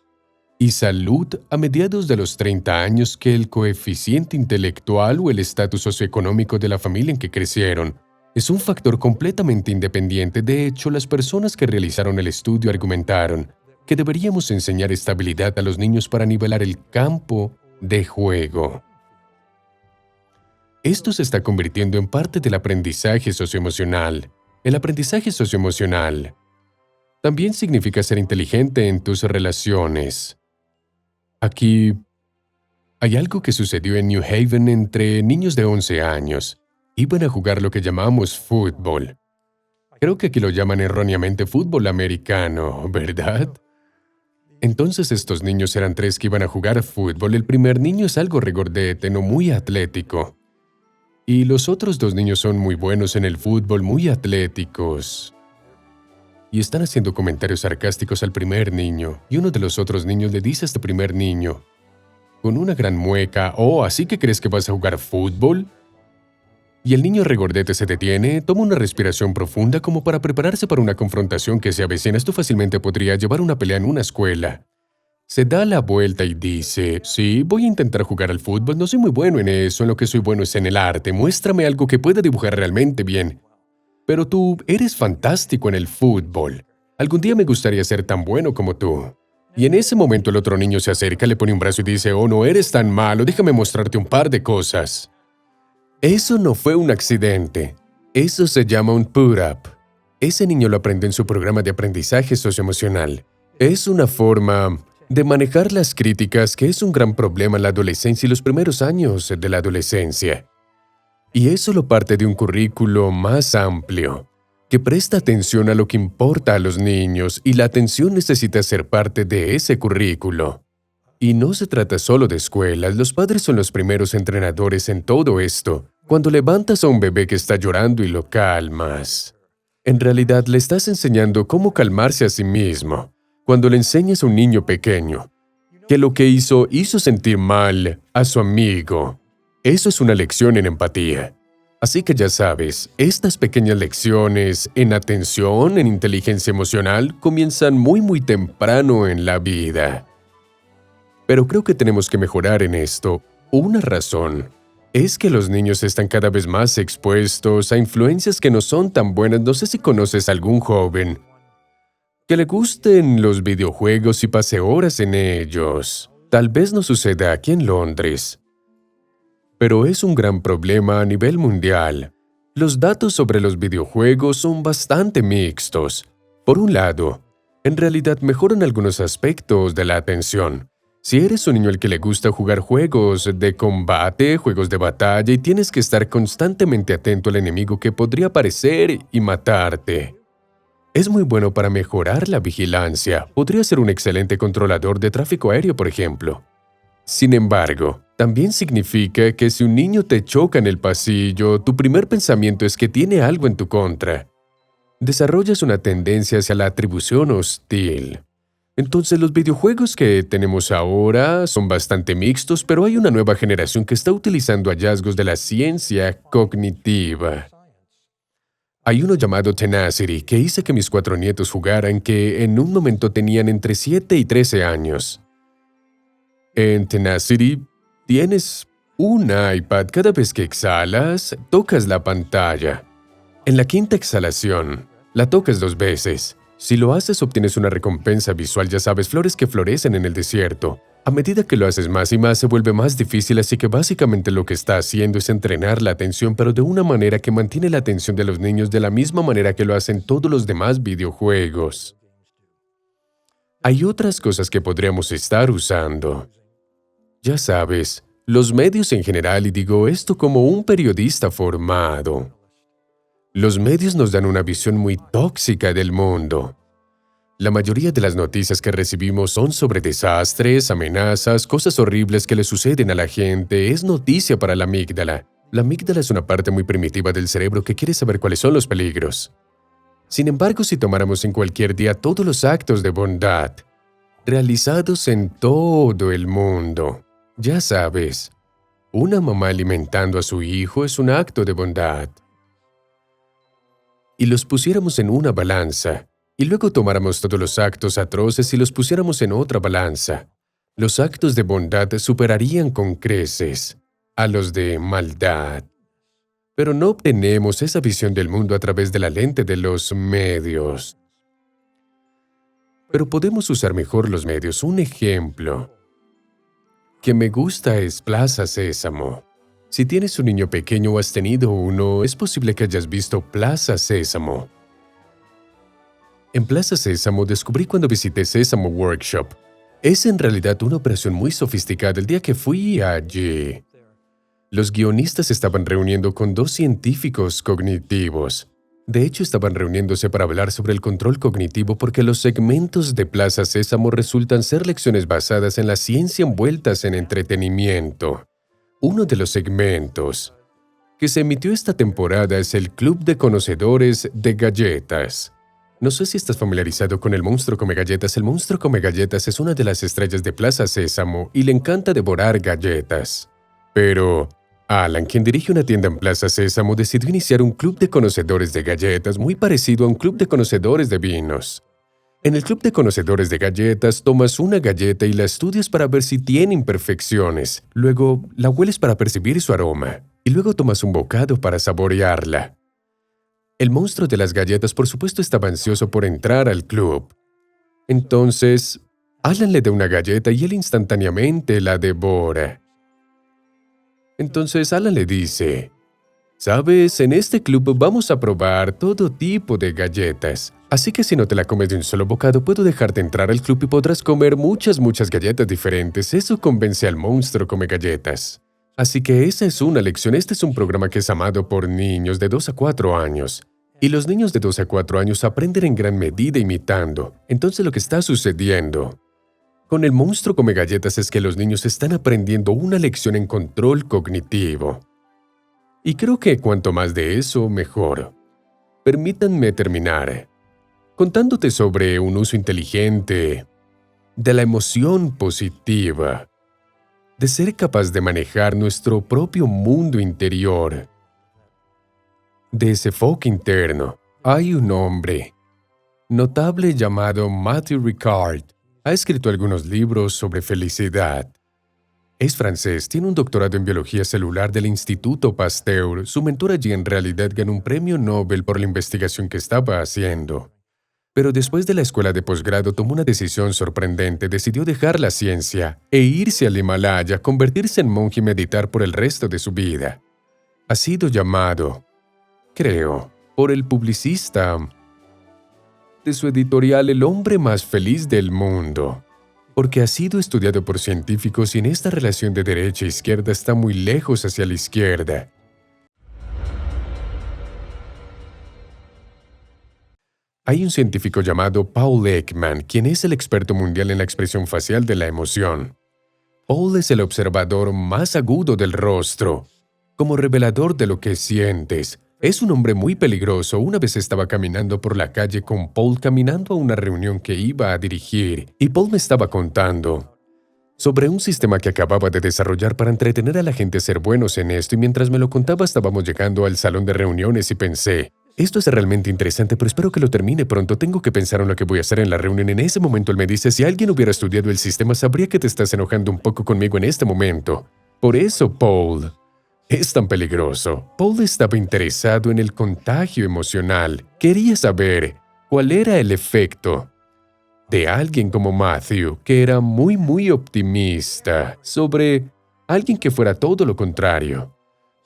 Speaker 1: y salud a mediados de los 30 años que el coeficiente intelectual o el estatus socioeconómico de la familia en que crecieron. Es un factor completamente independiente. De hecho, las personas que realizaron el estudio argumentaron que deberíamos enseñar estabilidad a los niños para nivelar el campo de juego. Esto se está convirtiendo en parte del aprendizaje socioemocional. El aprendizaje socioemocional también significa ser inteligente en tus relaciones. Aquí hay algo que sucedió en New Haven entre niños de 11 años. Iban a jugar lo que llamamos fútbol. Creo que aquí lo llaman erróneamente fútbol americano, ¿verdad? Entonces estos niños eran 3 que iban a jugar fútbol. El primer niño es algo regordete, no muy atlético. Y los otros 2 niños son muy buenos en el fútbol, muy atléticos. Y están haciendo comentarios sarcásticos al primer niño. Y uno de los otros niños le dice a este primer niño, con una gran mueca, «Oh, ¿así que crees que vas a jugar fútbol?» Y el niño regordete se detiene, toma una respiración profunda como para prepararse para una confrontación que se avecina. Esto fácilmente podría llevar a una pelea en una escuela. Se da la vuelta y dice, «Sí, voy a intentar jugar al fútbol, no soy muy bueno en eso, en lo que soy bueno es en el arte, muéstrame algo que pueda dibujar realmente bien. Pero tú eres fantástico en el fútbol. Algún día me gustaría ser tan bueno como tú». Y en ese momento el otro niño se acerca, le pone un brazo y dice, «Oh, no eres tan malo, déjame mostrarte un par de cosas». Eso no fue un accidente. Eso se llama un put-up. Ese niño lo aprendió en su programa de aprendizaje socioemocional. Es una forma de manejar las críticas que es un gran problema en la adolescencia y los primeros años de la adolescencia. Y es solo parte de un currículo más amplio, que presta atención a lo que importa a los niños y la atención necesita ser parte de ese currículo. Y no se trata solo de escuelas, los padres son los primeros entrenadores en todo esto. Cuando levantas a un bebé que está llorando y lo calmas, en realidad le estás enseñando cómo calmarse a sí mismo. Cuando le enseñas a un niño pequeño que lo que hizo sentir mal a su amigo, eso es una lección en empatía. Así que ya sabes, estas pequeñas lecciones en atención, en inteligencia emocional, comienzan muy temprano en la vida. Pero creo que tenemos que mejorar en esto. Una razón es que los niños están cada vez más expuestos a influencias que no son tan buenas. No sé si conoces a algún joven que le gusten los videojuegos y pase horas en ellos. Tal vez no suceda aquí en Londres, pero es un gran problema a nivel mundial. Los datos sobre los videojuegos son bastante mixtos. Por un lado, en realidad mejoran algunos aspectos de la atención. Si eres un niño al que le gusta jugar juegos de combate, juegos de batalla y tienes que estar constantemente atento al enemigo que podría aparecer y matarte, es muy bueno para mejorar la vigilancia. Podría ser un excelente controlador de tráfico aéreo, por ejemplo. Sin embargo, también significa que si un niño te choca en el pasillo, tu primer pensamiento es que tiene algo en tu contra. Desarrollas una tendencia hacia la atribución hostil. Entonces los videojuegos que tenemos ahora son bastante mixtos, pero hay una nueva generación que está utilizando hallazgos de la ciencia cognitiva. Hay uno llamado Tenacity que hice que mis 4 nietos jugaran que en un momento tenían entre 7 y 13 años. En Tenacity tienes un iPad. Cada vez que exhalas, tocas la pantalla. En la quinta exhalación, la tocas 2 veces. Si lo haces, obtienes una recompensa visual, ya sabes, flores que florecen en el desierto. A medida que lo haces más y más, se vuelve más difícil, así que básicamente lo que está haciendo es entrenar la atención, pero de una manera que mantiene la atención de los niños de la misma manera que lo hacen todos los demás videojuegos. Hay otras cosas que podríamos estar usando. Ya sabes, los medios en general, y digo esto como un periodista formado. Los medios nos dan una visión muy tóxica del mundo. La mayoría de las noticias que recibimos son sobre desastres, amenazas, cosas horribles que le suceden a la gente. Es noticia para la amígdala. La amígdala es una parte muy primitiva del cerebro que quiere saber cuáles son los peligros. Sin embargo, si tomáramos en cualquier día todos los actos de bondad, realizados en todo el mundo. Ya sabes, una mamá alimentando a su hijo es un acto de bondad. Y los pusiéramos en una balanza, y luego tomáramos todos los actos atroces y los pusiéramos en otra balanza. Los actos de bondad superarían con creces a los de maldad. Pero no obtenemos esa visión del mundo a través de la lente de los medios. Pero podemos usar mejor los medios. Un ejemplo que me gusta es Plaza Sésamo. Si tienes un niño pequeño o has tenido uno, es posible que hayas visto Plaza Sésamo. En Plaza Sésamo descubrí cuando visité Sésamo Workshop. Es en realidad una operación muy sofisticada. El día que fui allí, los guionistas estaban reuniendo con 2 científicos cognitivos. De hecho, estaban reuniéndose para hablar sobre el control cognitivo porque los segmentos de Plaza Sésamo resultan ser lecciones basadas en la ciencia envueltas en entretenimiento. Uno de los segmentos que se emitió esta temporada es el Club de Conocedores de Galletas. No sé si estás familiarizado con el monstruo come galletas. El monstruo come galletas es una de las estrellas de Plaza Sésamo y le encanta devorar galletas. Pero Alan, quien dirige una tienda en Plaza Sésamo, decidió iniciar un club de conocedores de galletas muy parecido a un club de conocedores de vinos. En el club de conocedores de galletas, tomas una galleta y la estudias para ver si tiene imperfecciones. Luego, la hueles para percibir su aroma. Y luego tomas un bocado para saborearla. El monstruo de las galletas, por supuesto, estaba ansioso por entrar al club. Entonces, Alan le da una galleta y él instantáneamente la devora. Entonces Alan le dice, «Sabes, en este club vamos a probar todo tipo de galletas. Así que si no te la comes de un solo bocado, puedo dejarte entrar al club y podrás comer muchas galletas diferentes». Eso convence al monstruo come galletas. Así que esa es una lección. Este es un programa que es amado por niños de 2 a 4 años. Y los niños de 2 a 4 años aprenden en gran medida imitando. Entonces lo que está sucediendo con el monstruo come galletas es que los niños están aprendiendo una lección en control cognitivo. Y creo que cuanto más de eso, mejor. Permítanme terminar contándote sobre un uso inteligente de la emoción positiva, de ser capaz de manejar nuestro propio mundo interior. De ese foco interno, hay un hombre notable llamado Matthew Ricard. Ha escrito algunos libros sobre felicidad. Es francés, tiene un doctorado en biología celular del Instituto Pasteur. Su mentor allí en realidad ganó un premio Nobel por la investigación que estaba haciendo. Pero después de la escuela de posgrado tomó una decisión sorprendente. Decidió dejar la ciencia e irse al Himalaya, convertirse en monje y meditar por el resto de su vida. Ha sido llamado, creo, por el publicista de su editorial el hombre más feliz del mundo, porque ha sido estudiado por científicos y en esta relación de derecha e izquierda está muy lejos hacia la izquierda. Hay un científico llamado Paul Ekman, quien es el experto mundial en la expresión facial de la emoción. Paul es el observador más agudo del rostro, como revelador de lo que sientes. Es un hombre muy peligroso. Una vez estaba caminando por la calle con Paul caminando a una reunión que iba a dirigir, y Paul me estaba contando sobre un sistema que acababa de desarrollar para entretener a la gente a ser buenos en esto, y mientras me lo contaba estábamos llegando al salón de reuniones y pensé, esto es realmente interesante, pero espero que lo termine pronto. Tengo que pensar en lo que voy a hacer en la reunión. En ese momento él me dice, si alguien hubiera estudiado el sistema, sabría que te estás enojando un poco conmigo en este momento. Por eso, Paul, es tan peligroso. Paul estaba interesado en el contagio emocional. Quería saber cuál era el efecto de alguien como Matthew, que era muy optimista, sobre alguien que fuera todo lo contrario.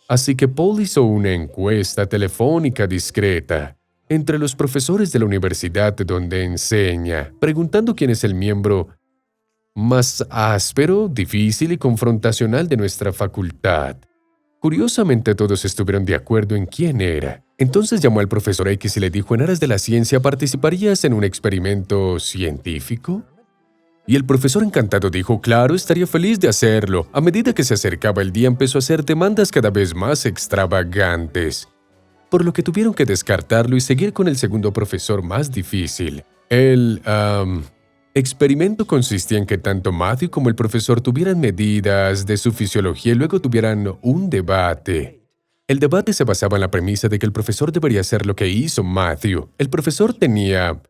Speaker 1: Así que Paul hizo una encuesta telefónica discreta entre los profesores de la universidad donde enseña, preguntando quién es el miembro más áspero, difícil y confrontacional de nuestra facultad. Curiosamente, todos estuvieron de acuerdo en quién era. Entonces llamó al profesor X y le dijo, en aras de la ciencia, ¿participarías en un experimento científico? Y el profesor encantado dijo, claro, estaría feliz de hacerlo. A medida que se acercaba el día, empezó a hacer demandas cada vez más extravagantes, por lo que tuvieron que descartarlo y seguir con el segundo profesor más difícil, el Experimento consistía en que tanto Matthew como el profesor tuvieran medidas de su fisiología y luego tuvieran un debate. El debate se basaba en la premisa de que el profesor debería hacer lo que hizo Matthew. El profesor tenía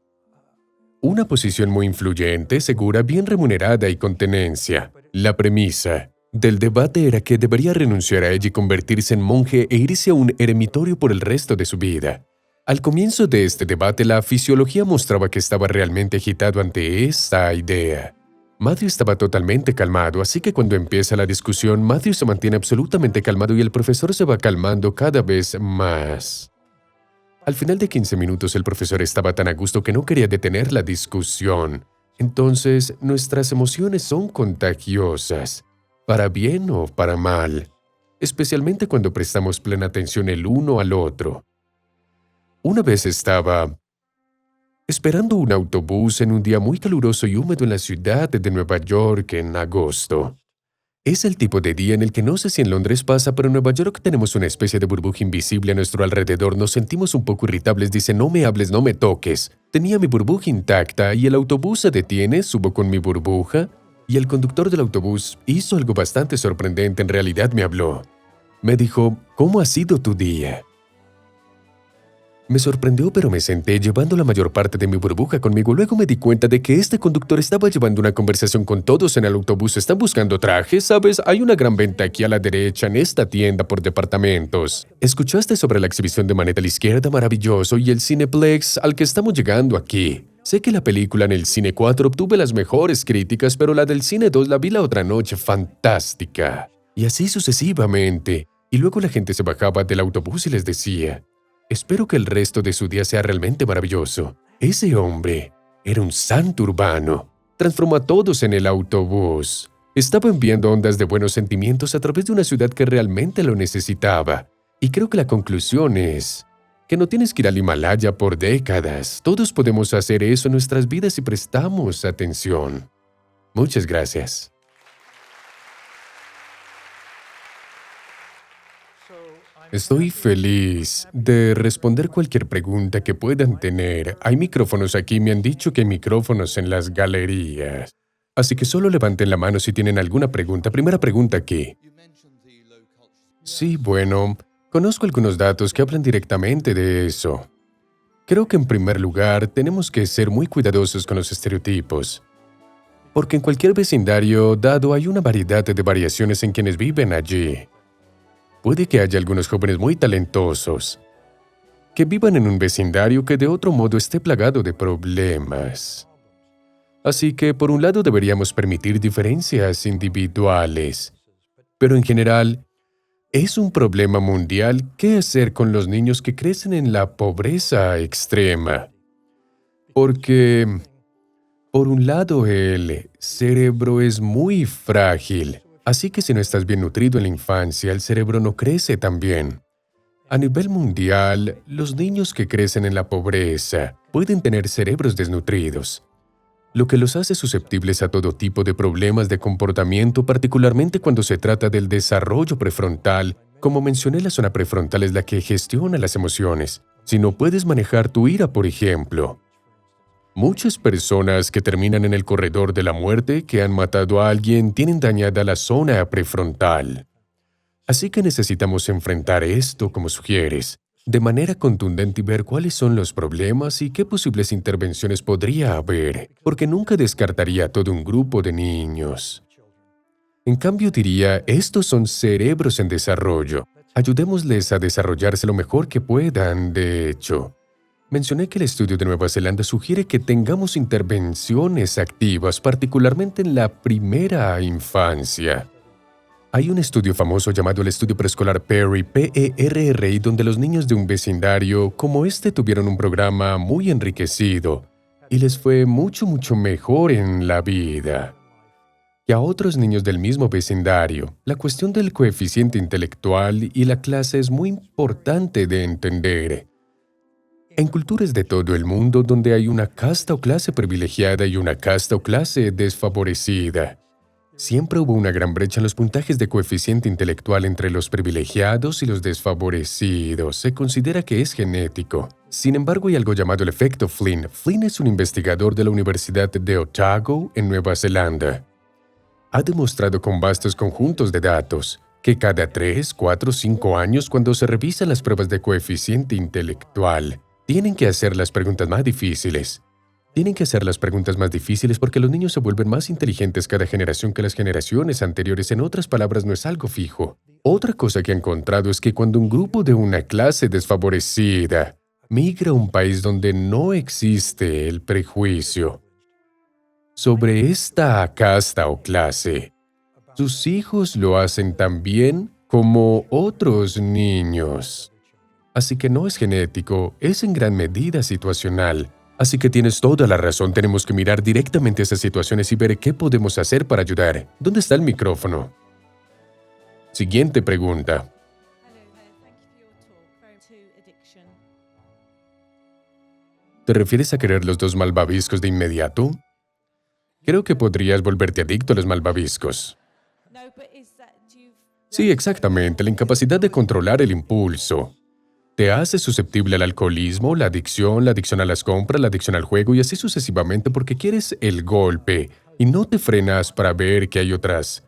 Speaker 1: una posición muy influyente, segura, bien remunerada y con tenencia. La premisa del debate era que debería renunciar a ella y convertirse en monje e irse a un eremitorio por el resto de su vida. Al comienzo de este debate, la fisiología mostraba que estaba realmente agitado ante esta idea. Matthew estaba totalmente calmado, así que cuando empieza la discusión, Matthew se mantiene absolutamente calmado y el profesor se va calmando cada vez más. Al final de 15 minutos, el profesor estaba tan a gusto que no quería detener la discusión. Entonces, nuestras emociones son contagiosas, para bien o para mal, especialmente cuando prestamos plena atención el uno al otro. Una vez estaba esperando un autobús en un día muy caluroso y húmedo en la ciudad de Nueva York en agosto. Es el tipo de día en el que no sé si en Londres pasa, pero en Nueva York tenemos una especie de burbuja invisible a nuestro alrededor. Nos sentimos un poco irritables. Dice, no me hables, no me toques. Tenía mi burbuja intacta y el autobús se detiene, subo con mi burbuja y el conductor del autobús hizo algo bastante sorprendente. En realidad me habló. Me dijo, ¿cómo ha sido tu día? Me sorprendió, pero me senté llevando la mayor parte de mi burbuja conmigo. Luego me di cuenta de que este conductor estaba llevando una conversación con todos en el autobús. ¿Están buscando trajes? ¿Sabes? Hay una gran venta aquí a la derecha en esta tienda por departamentos. ¿Escuchaste sobre la exhibición de Manet a la izquierda? Maravilloso. Y el Cineplex al que estamos llegando aquí. Sé que la película en el Cine 4 obtuvo las mejores críticas, pero la del Cine 2 la vi la otra noche. Fantástica. Y así sucesivamente. Y luego la gente se bajaba del autobús y les decía, espero que el resto de su día sea realmente maravilloso. Ese hombre era un santo urbano. Transformó a todos en el autobús. Estaba enviando ondas de buenos sentimientos a través de una ciudad que realmente lo necesitaba. Y creo que la conclusión es que no tienes que ir al Himalaya por décadas. Todos podemos hacer eso en nuestras vidas si prestamos atención. Muchas gracias. Estoy feliz de responder cualquier pregunta que puedan tener. Hay micrófonos aquí, me han dicho que hay micrófonos en las galerías. Así que solo levanten la mano si tienen alguna pregunta. Primera pregunta aquí. Sí, bueno, conozco algunos datos que hablan directamente de eso. Creo que en primer lugar tenemos que ser muy cuidadosos con los estereotipos. Porque en cualquier vecindario dado hay una variedad de variaciones en quienes viven allí. Puede que haya algunos jóvenes muy talentosos que vivan en un vecindario que de otro modo esté plagado de problemas. Así que, por un lado, deberíamos permitir diferencias individuales. Pero en general, es un problema mundial qué hacer con los niños que crecen en la pobreza extrema. Porque, por un lado, el cerebro es muy frágil. Así que si no estás bien nutrido en la infancia, el cerebro no crece tan bien. A nivel mundial, los niños que crecen en la pobreza pueden tener cerebros desnutridos, lo que los hace susceptibles a todo tipo de problemas de comportamiento, particularmente cuando se trata del desarrollo prefrontal. Como mencioné, la zona prefrontal es la que gestiona las emociones. Si no puedes manejar tu ira, por ejemplo. Muchas personas que terminan en el corredor de la muerte, que han matado a alguien, tienen dañada la zona prefrontal. Así que necesitamos enfrentar esto, como sugieres, de manera contundente y ver cuáles son los problemas y qué posibles intervenciones podría haber, porque nunca descartaría a todo un grupo de niños. En cambio, diría, estos son cerebros en desarrollo. Ayudémosles a desarrollarse lo mejor que puedan, de hecho. Mencioné que el estudio de Nueva Zelanda sugiere que tengamos intervenciones activas, particularmente en la primera infancia. Hay un estudio famoso llamado el Estudio Preescolar Perry, PERRI, donde los niños de un vecindario como este tuvieron un programa muy enriquecido y les fue mucho mejor en la vida que a otros niños del mismo vecindario. La cuestión del coeficiente intelectual y la clase es muy importante de entender. En culturas de todo el mundo donde hay una casta o clase privilegiada y una casta o clase desfavorecida, siempre hubo una gran brecha en los puntajes de coeficiente intelectual entre los privilegiados y los desfavorecidos. Se considera que es genético. Sin embargo, hay algo llamado el efecto Flynn. Flynn es un investigador de la Universidad de Otago, en Nueva Zelanda. Ha demostrado con vastos conjuntos de datos que cada 3, 4, 5 años, cuando se revisan las pruebas de coeficiente intelectual, tienen que hacer las preguntas más difíciles. Tienen que hacer las preguntas más difíciles porque los niños se vuelven más inteligentes cada generación que las generaciones anteriores. En otras palabras, no es algo fijo. Otra cosa que he encontrado es que cuando un grupo de una clase desfavorecida migra a un país donde no existe el prejuicio sobre esta casta o clase, sus hijos lo hacen tan bien como otros niños. Así que no es genético, es en gran medida situacional. Así que tienes toda la razón, tenemos que mirar directamente a esas situaciones y ver qué podemos hacer para ayudar. ¿Dónde está el micrófono? Siguiente pregunta. ¿Te refieres a querer los 2 malvaviscos de inmediato? Creo que podrías volverte adicto a los malvaviscos. Sí, exactamente, la incapacidad de controlar el impulso. Te hace susceptible al alcoholismo, la adicción a las compras, la adicción al juego y así sucesivamente porque quieres el golpe y no te frenas para ver que hay otras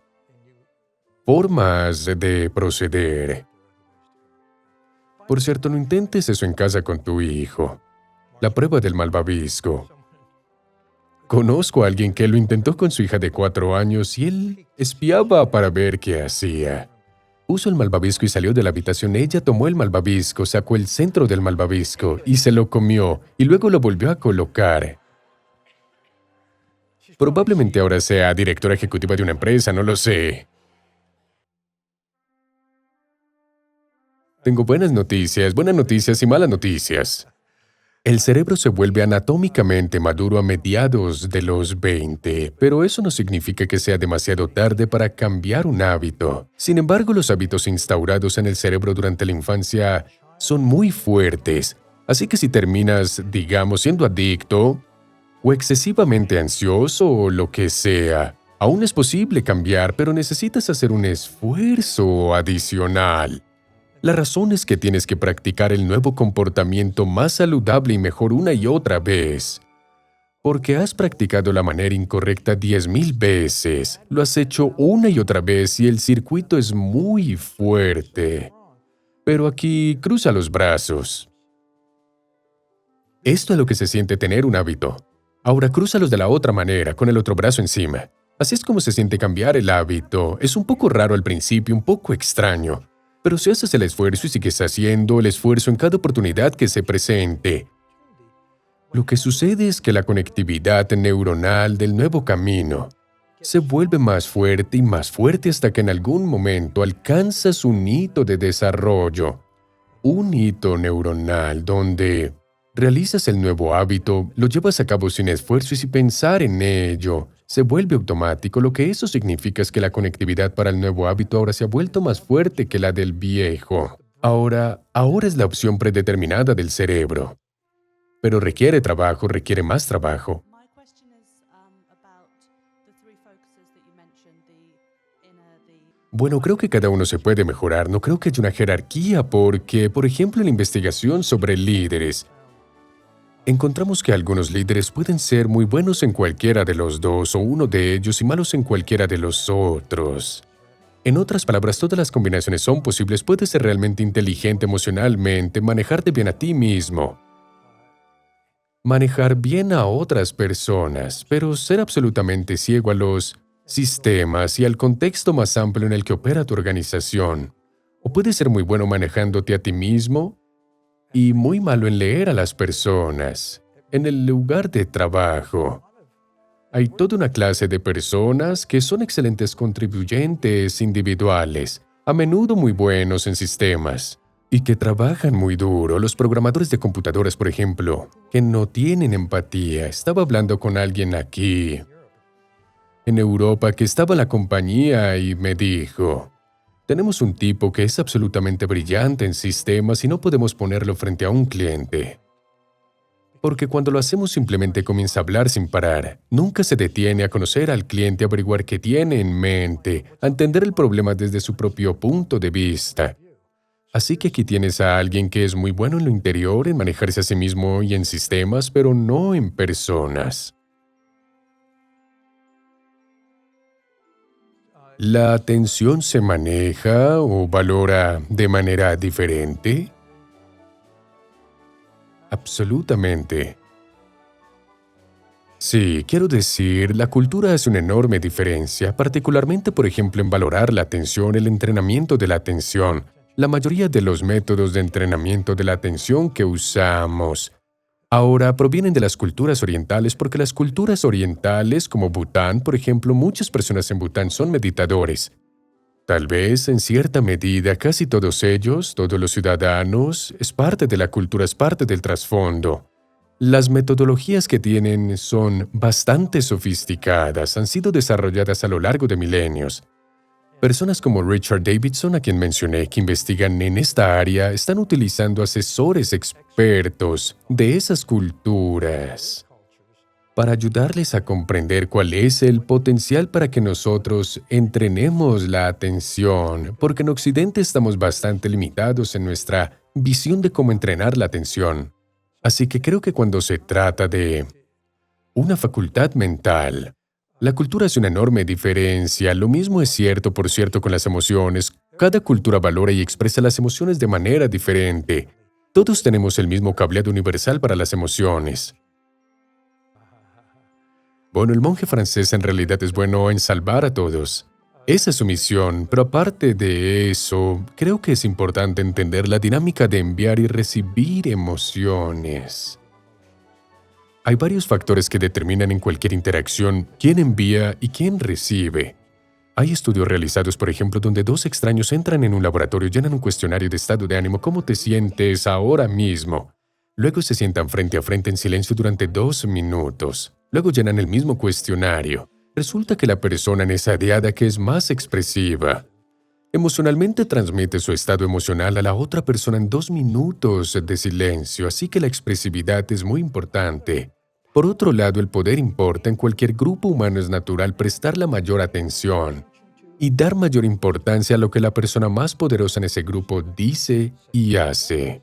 Speaker 1: formas de proceder. Por cierto, no intentes eso en casa con tu hijo. La prueba del malvavisco. Conozco a alguien que lo intentó con su hija de 4 años y él espiaba para ver qué hacía. Puso el malvavisco y salió de la habitación. Ella tomó el malvavisco, sacó el centro del malvavisco y se lo comió y luego lo volvió a colocar. Probablemente ahora sea directora ejecutiva de una empresa, no lo sé. Tengo buenas noticias y malas noticias. El cerebro se vuelve anatómicamente maduro a mediados de los 20, pero eso no significa que sea demasiado tarde para cambiar un hábito. Sin embargo, los hábitos instaurados en el cerebro durante la infancia son muy fuertes, así que si terminas, digamos, siendo adicto o excesivamente ansioso o lo que sea, aún es posible cambiar, pero necesitas hacer un esfuerzo adicional. La razón es que tienes que practicar el nuevo comportamiento más saludable y mejor una y otra vez. Porque has practicado la manera incorrecta 10,000 veces, lo has hecho una y otra vez y el circuito es muy fuerte. Pero aquí cruza los brazos. Esto es lo que se siente tener un hábito. Ahora crúzalos de la otra manera, con el otro brazo encima. Así es como se siente cambiar el hábito. Es un poco raro al principio, un poco extraño. Pero si haces el esfuerzo y sigues haciendo el esfuerzo en cada oportunidad que se presente, lo que sucede es que la conectividad neuronal del nuevo camino se vuelve más fuerte y más fuerte hasta que en algún momento alcanzas un hito de desarrollo, un hito neuronal donde realizas el nuevo hábito, lo llevas a cabo sin esfuerzo y sin pensar en ello. Se vuelve automático, lo que eso significa es que la conectividad para el nuevo hábito ahora se ha vuelto más fuerte que la del viejo. Ahora es la opción predeterminada del cerebro. Pero requiere trabajo, requiere más trabajo. Bueno, creo que cada uno se puede mejorar, no creo que haya una jerarquía porque, por ejemplo, en la investigación sobre líderes, encontramos que algunos líderes pueden ser muy buenos en cualquiera de los dos o uno de ellos y malos en cualquiera de los otros. En otras palabras, todas las combinaciones son posibles. Puedes ser realmente inteligente emocionalmente, manejarte bien a ti mismo, manejar bien a otras personas, pero ser absolutamente ciego a los sistemas y al contexto más amplio en el que opera tu organización. O puedes ser muy bueno manejándote a ti mismo y muy malo en leer a las personas. En el lugar de trabajo, hay toda una clase de personas que son excelentes contribuyentes individuales, a menudo muy buenos en sistemas, y que trabajan muy duro. Los programadores de computadoras, por ejemplo, que no tienen empatía. Estaba hablando con alguien aquí, en Europa, que estaba en la compañía y me dijo: tenemos un tipo que es absolutamente brillante en sistemas y no podemos ponerlo frente a un cliente. Porque cuando lo hacemos simplemente comienza a hablar sin parar. Nunca se detiene a conocer al cliente, a averiguar qué tiene en mente, a entender el problema desde su propio punto de vista. Así que aquí tienes a alguien que es muy bueno en lo interior, en manejarse a sí mismo y en sistemas, pero no en personas. ¿La atención se maneja o valora de manera diferente? Absolutamente. Sí, quiero decir, la cultura hace una enorme diferencia, particularmente, por ejemplo, en valorar la atención, el entrenamiento de la atención. La mayoría de los métodos de entrenamiento de la atención que usamos ahora provienen de las culturas orientales porque las culturas orientales, como Bután, por ejemplo, muchas personas en Bután son meditadores. Tal vez, en cierta medida, casi todos ellos, todos los ciudadanos, es parte de la cultura, es parte del trasfondo. Las metodologías que tienen son bastante sofisticadas, han sido desarrolladas a lo largo de milenios. Personas como Richard Davidson, a quien mencioné, que investigan en esta área, están utilizando asesores expertos de esas culturas para ayudarles a comprender cuál es el potencial para que nosotros entrenemos la atención, porque en Occidente estamos bastante limitados en nuestra visión de cómo entrenar la atención. Así que creo que cuando se trata de una facultad mental, la cultura hace una enorme diferencia. Lo mismo es cierto, por cierto, con las emociones. Cada cultura valora y expresa las emociones de manera diferente. Todos tenemos el mismo cableado universal para las emociones. Bueno, el monje francés en realidad es bueno en salvar a todos. Esa es su misión, pero aparte de eso, creo que es importante entender la dinámica de enviar y recibir emociones. Hay varios factores que determinan en cualquier interacción quién envía y quién recibe. Hay estudios realizados, por ejemplo, donde dos extraños entran en un laboratorio, llenan un cuestionario de estado de ánimo, ¿cómo te sientes ahora mismo? Luego se sientan frente a frente en silencio durante 2 minutos. Luego llenan el mismo cuestionario. Resulta que la persona en esa diada que es más expresiva, emocionalmente transmite su estado emocional a la otra persona en 2 minutos de silencio, así que la expresividad es muy importante. Por otro lado, el poder importa. En cualquier grupo humano es natural prestar la mayor atención y dar mayor importancia a lo que la persona más poderosa en ese grupo dice y hace.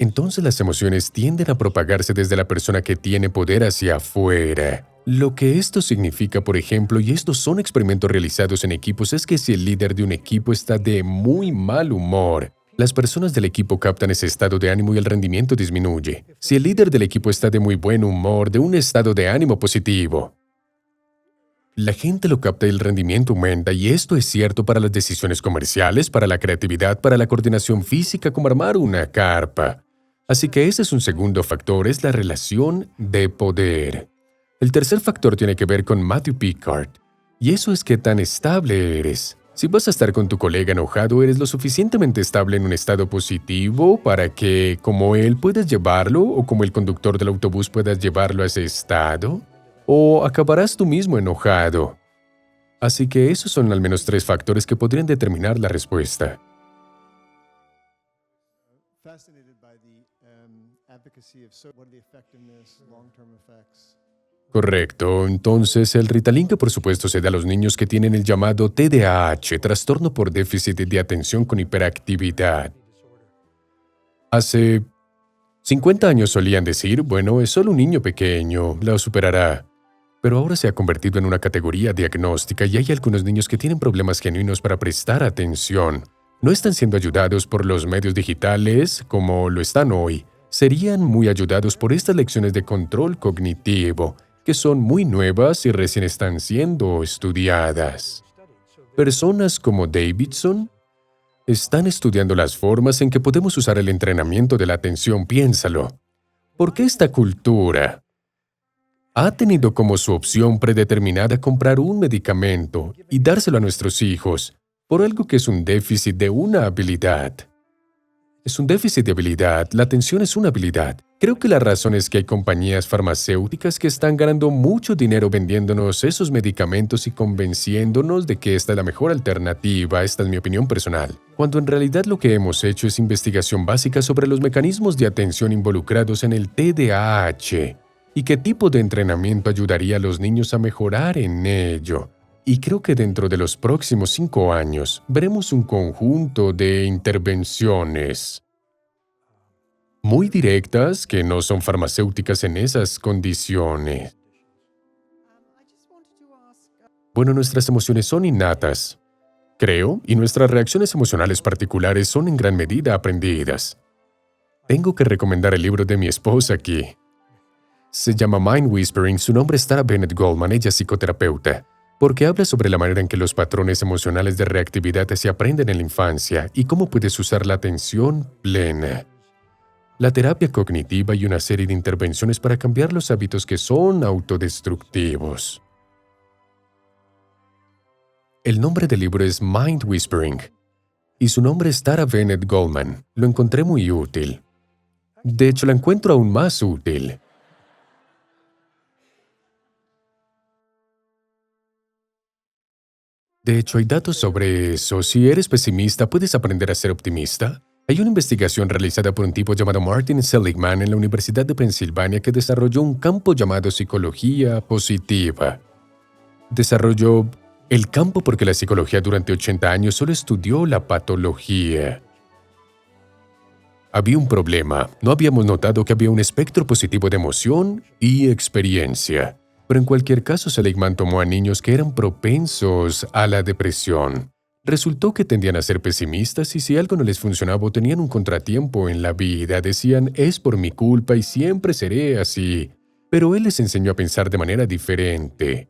Speaker 1: Entonces las emociones tienden a propagarse desde la persona que tiene poder hacia afuera. Lo que esto significa, por ejemplo, y estos son experimentos realizados en equipos, es que si el líder de un equipo está de muy mal humor, las personas del equipo captan ese estado de ánimo y el rendimiento disminuye. Si el líder del equipo está de muy buen humor, de un estado de ánimo positivo, la gente lo capta y el rendimiento aumenta, y esto es cierto para las decisiones comerciales, para la creatividad, para la coordinación física, como armar una carpa. Así que ese es un segundo factor, es la relación de poder. El tercer factor tiene que ver con Matthew Picard, y eso es qué tan estable eres. Si vas a estar con tu colega enojado, ¿eres lo suficientemente estable en un estado positivo para que, como él, puedas llevarlo, o como el conductor del autobús puedas llevarlo a ese estado? ¿O acabarás tú mismo enojado? Así que esos son al menos 3 factores que podrían determinar la respuesta. Correcto. Entonces, el Ritalin que por supuesto se da a los niños que tienen el llamado TDAH, trastorno por déficit de atención con hiperactividad. Hace 50 años solían decir, bueno, es solo un niño pequeño, lo superará. Pero ahora se ha convertido en una categoría diagnóstica y hay algunos niños que tienen problemas genuinos para prestar atención. No están siendo ayudados por los medios digitales como lo están hoy. Serían muy ayudados por estas lecciones de control cognitivo, que son muy nuevas y recién están siendo estudiadas. Personas como Davidson están estudiando las formas en que podemos usar el entrenamiento de la atención. Piénsalo. ¿Por qué esta cultura ha tenido como su opción predeterminada comprar un medicamento y dárselo a nuestros hijos por algo que es un déficit de una habilidad? Es un déficit de habilidad. La atención es una habilidad. Creo que la razón es que hay compañías farmacéuticas que están ganando mucho dinero vendiéndonos esos medicamentos y convenciéndonos de que esta es la mejor alternativa. Esta es mi opinión personal. Cuando en realidad lo que hemos hecho es investigación básica sobre los mecanismos de atención involucrados en el TDAH y qué tipo de entrenamiento ayudaría a los niños a mejorar en ello. Y creo que dentro de los próximos 5 años veremos un conjunto de intervenciones muy directas que no son farmacéuticas en esas condiciones. Bueno, nuestras emociones son innatas, creo, y nuestras reacciones emocionales particulares son en gran medida aprendidas. Tengo que recomendar el libro de mi esposa aquí. Se llama Mind Whispering, su nombre es Tara Bennett Goldman, ella es psicoterapeuta, porque habla sobre la manera en que los patrones emocionales de reactividad se aprenden en la infancia y cómo puedes usar la atención plena, la terapia cognitiva y una serie de intervenciones para cambiar los hábitos que son autodestructivos. El nombre del libro es Mind Whispering y su nombre es Tara Bennett Goldman. Lo encontré muy útil. De hecho, la encuentro aún más útil. De hecho, hay datos sobre eso. Si eres pesimista, ¿puedes aprender a ser optimista? Hay una investigación realizada por un tipo llamado Martin Seligman en la Universidad de Pensilvania que desarrolló un campo llamado psicología positiva. Desarrolló el campo porque la psicología durante 80 años solo estudió la patología. Había un problema. No habíamos notado que había un espectro positivo de emoción y experiencia. Pero en cualquier caso, Seligman tomó a niños que eran propensos a la depresión. Resultó que tendían a ser pesimistas y si algo no les funcionaba o tenían un contratiempo en la vida, decían, es por mi culpa y siempre seré así. Pero él les enseñó a pensar de manera diferente.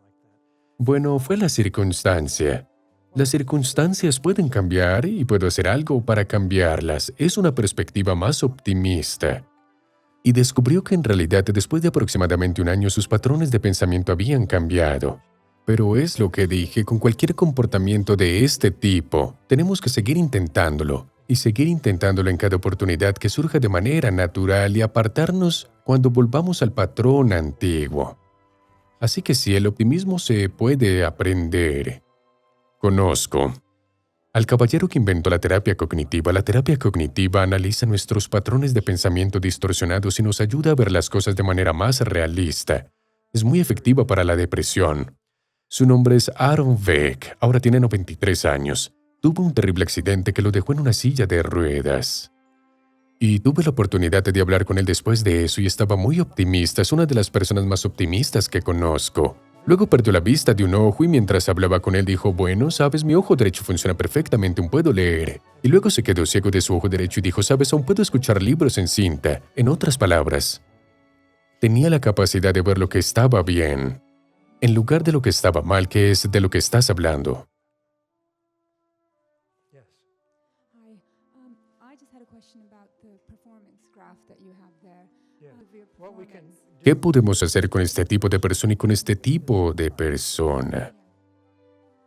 Speaker 1: Bueno, fue la circunstancia. Las circunstancias pueden cambiar y puedo hacer algo para cambiarlas. Es una perspectiva más optimista. Y descubrió que en realidad después de aproximadamente un año sus patrones de pensamiento habían cambiado. Pero es lo que dije, con cualquier comportamiento de este tipo, tenemos que seguir intentándolo y seguir intentándolo en cada oportunidad que surja de manera natural y apartarnos cuando volvamos al patrón antiguo. Así que sí, el optimismo se puede aprender. Conozco al caballero que inventó la terapia cognitiva. La terapia cognitiva analiza nuestros patrones de pensamiento distorsionados y nos ayuda a ver las cosas de manera más realista. Es muy efectiva para la depresión. Su nombre es Aaron Beck, ahora tiene 93 años. Tuvo un terrible accidente que lo dejó en una silla de ruedas. Y tuve la oportunidad de hablar con él después de eso y estaba muy optimista. Es una de las personas más optimistas que conozco. Luego perdió la vista de un ojo y mientras hablaba con él dijo, bueno, sabes, mi ojo derecho funciona perfectamente, aún puedo leer. Y luego se quedó ciego de su ojo derecho y dijo, sabes, aún puedo escuchar libros en cinta. En otras palabras, tenía la capacidad de ver lo que estaba bien, en lugar de lo que estaba mal, que es de lo que estás hablando. ¿Qué podemos hacer con este tipo de persona y con este tipo de persona?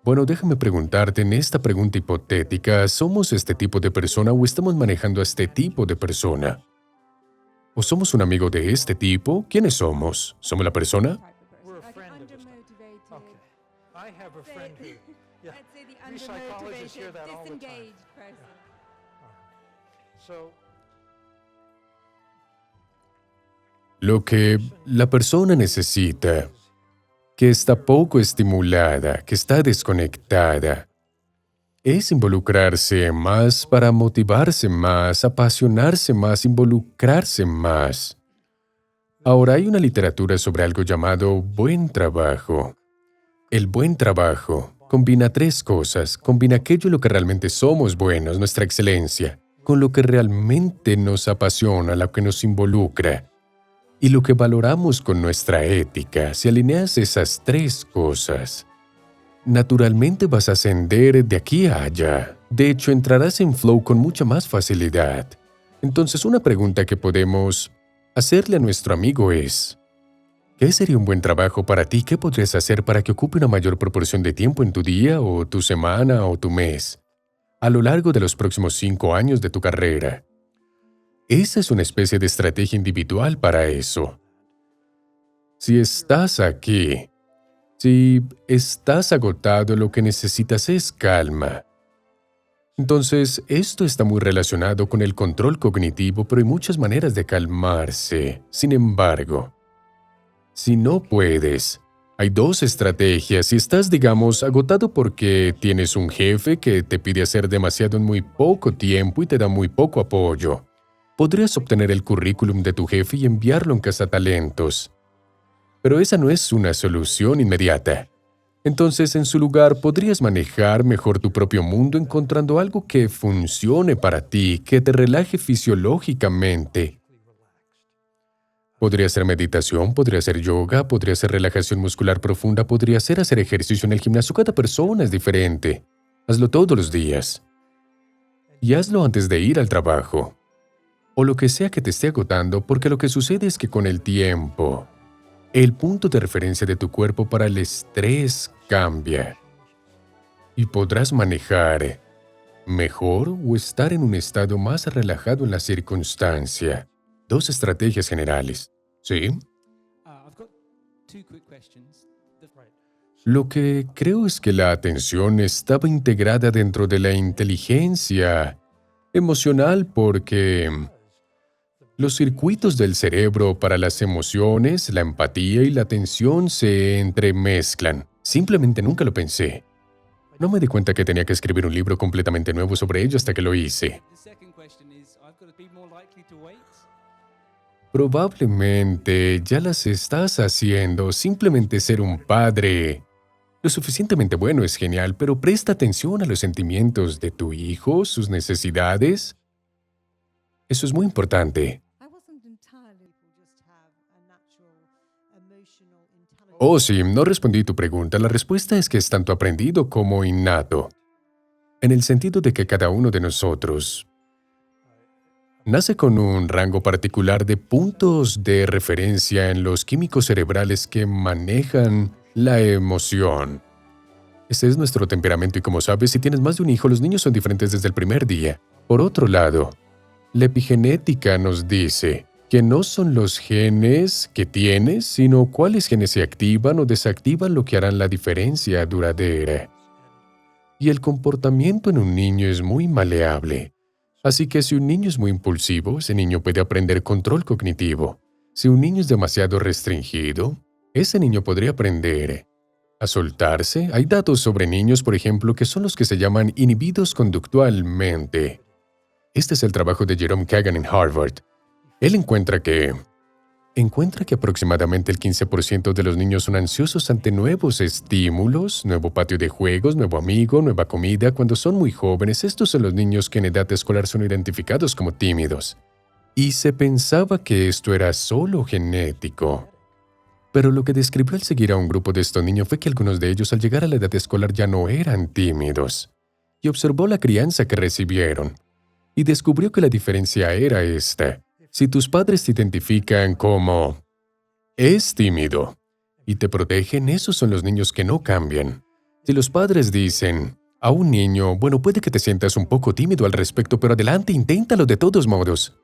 Speaker 1: Bueno, déjame preguntarte en esta pregunta hipotética, ¿somos este tipo de persona o estamos manejando a este tipo de persona? ¿O somos un amigo de este tipo? ¿Quiénes somos? ¿Somos la persona?
Speaker 2: We're a friend of this type. Okay. I have a friend who, yeah.
Speaker 3: Let's say the
Speaker 2: We psychologists hear
Speaker 3: undermotivated,
Speaker 2: that all the time.
Speaker 3: disengaged person.
Speaker 2: So,
Speaker 1: Lo que la persona necesita, que está poco estimulada, que está desconectada, es involucrarse más para motivarse más, apasionarse más, involucrarse más. Ahora hay una literatura sobre algo llamado buen trabajo. El buen trabajo combina 3 cosas. Combina aquello en lo que realmente somos buenos, nuestra excelencia, con lo que realmente nos apasiona, lo que nos involucra, y lo que valoramos con nuestra ética. Si alineas esas 3 cosas, naturalmente vas a ascender de aquí a allá. De hecho, entrarás en flow con mucha más facilidad. Entonces, una pregunta que podemos hacerle a nuestro amigo es, ¿qué sería un buen trabajo para ti? ¿Qué podrías hacer para que ocupe una mayor proporción de tiempo en tu día o tu semana o tu mes a lo largo de los próximos 5 años de tu carrera? Esa es una especie de estrategia individual para eso. Si estás aquí, si estás agotado, lo que necesitas es calma. Entonces, esto está muy relacionado con el control cognitivo, pero hay muchas maneras de calmarse. Sin embargo, si no puedes, Hay dos estrategias. Si estás, digamos, agotado porque tienes un jefe que te pide hacer demasiado en muy poco tiempo y te da muy poco apoyo, podrías obtener el currículum de tu jefe y enviarlo en cazatalentos. Pero esa no es una solución inmediata. Entonces, en su lugar, podrías manejar mejor tu propio mundo encontrando algo que funcione para ti, que te relaje fisiológicamente. Podría ser meditación, podría ser yoga, podría ser relajación muscular profunda, podría ser hacer ejercicio en el gimnasio. Cada persona es diferente. Hazlo todos los días. Y hazlo antes de ir al trabajo. O lo que sea que te esté agotando, porque lo que sucede es que con el tiempo, el punto de referencia de tu cuerpo para el estrés cambia. Y podrás manejar mejor o estar en un estado más relajado en la circunstancia. Dos estrategias generales. ¿Sí?
Speaker 3: I've got two quick questions.
Speaker 1: Lo que creo es que la atención estaba integrada dentro de la inteligencia emocional porque los circuitos del cerebro para las emociones, la empatía y la atención se entremezclan. Simplemente nunca lo pensé. No me di cuenta que tenía que escribir un libro completamente nuevo sobre ello hasta que lo hice.
Speaker 3: The second question is, I've got to be more likely to wait.
Speaker 1: Probablemente ya las estás haciendo. Simplemente ser un padre lo suficientemente bueno es genial, pero presta atención a los sentimientos de tu hijo, sus necesidades. Eso es muy importante.
Speaker 2: I wasn't entirely. People just have a natural emotional intelligence.
Speaker 1: Oh, sí, no respondí tu pregunta. La respuesta es que es tanto aprendido como innato. En el sentido de que cada uno de nosotros nace con un rango particular de puntos de referencia en los químicos cerebrales que manejan la emoción. Ese es nuestro temperamento y como sabes, si tienes más de un hijo, los niños son diferentes desde el primer día. Por otro lado, la epigenética nos dice que no son los genes que tienes, sino cuáles genes se activan o desactivan lo que harán la diferencia duradera. Y el comportamiento en un niño es muy maleable. Así que si un niño es muy impulsivo, ese niño puede aprender control cognitivo. Si un niño es demasiado restringido, ese niño podría aprender a soltarse. Hay datos sobre niños, por ejemplo, que son los que se llaman inhibidos conductualmente. Este es el trabajo de Jerome Kagan en Harvard. Él encuentra que aproximadamente el 15% de los niños son ansiosos ante nuevos estímulos, nuevo patio de juegos, nuevo amigo, nueva comida. Cuando son muy jóvenes, estos son los niños que en edad escolar son identificados como tímidos. Y se pensaba que esto era solo genético. Pero lo que describió al seguir a un grupo de estos niños fue que algunos de ellos al llegar a la edad escolar ya no eran tímidos. Y observó la crianza que recibieron. Y descubrió que la diferencia era esta. Si tus padres te identifican como es tímido y te protegen, esos son los niños que no cambian. Si los padres dicen a un niño, bueno, puede que te sientas un poco tímido al respecto, pero adelante, inténtalo de todos modos.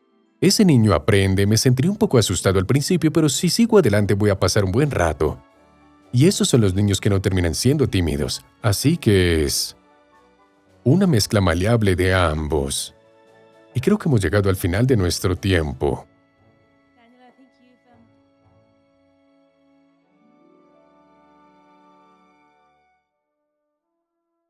Speaker 1: Ese niño aprende, me sentiré un poco asustado al principio, pero si sigo adelante voy a pasar un buen rato. Y esos son los niños que no terminan siendo tímidos. Así que es una mezcla maleable de ambos. Y creo que hemos llegado al final de nuestro tiempo.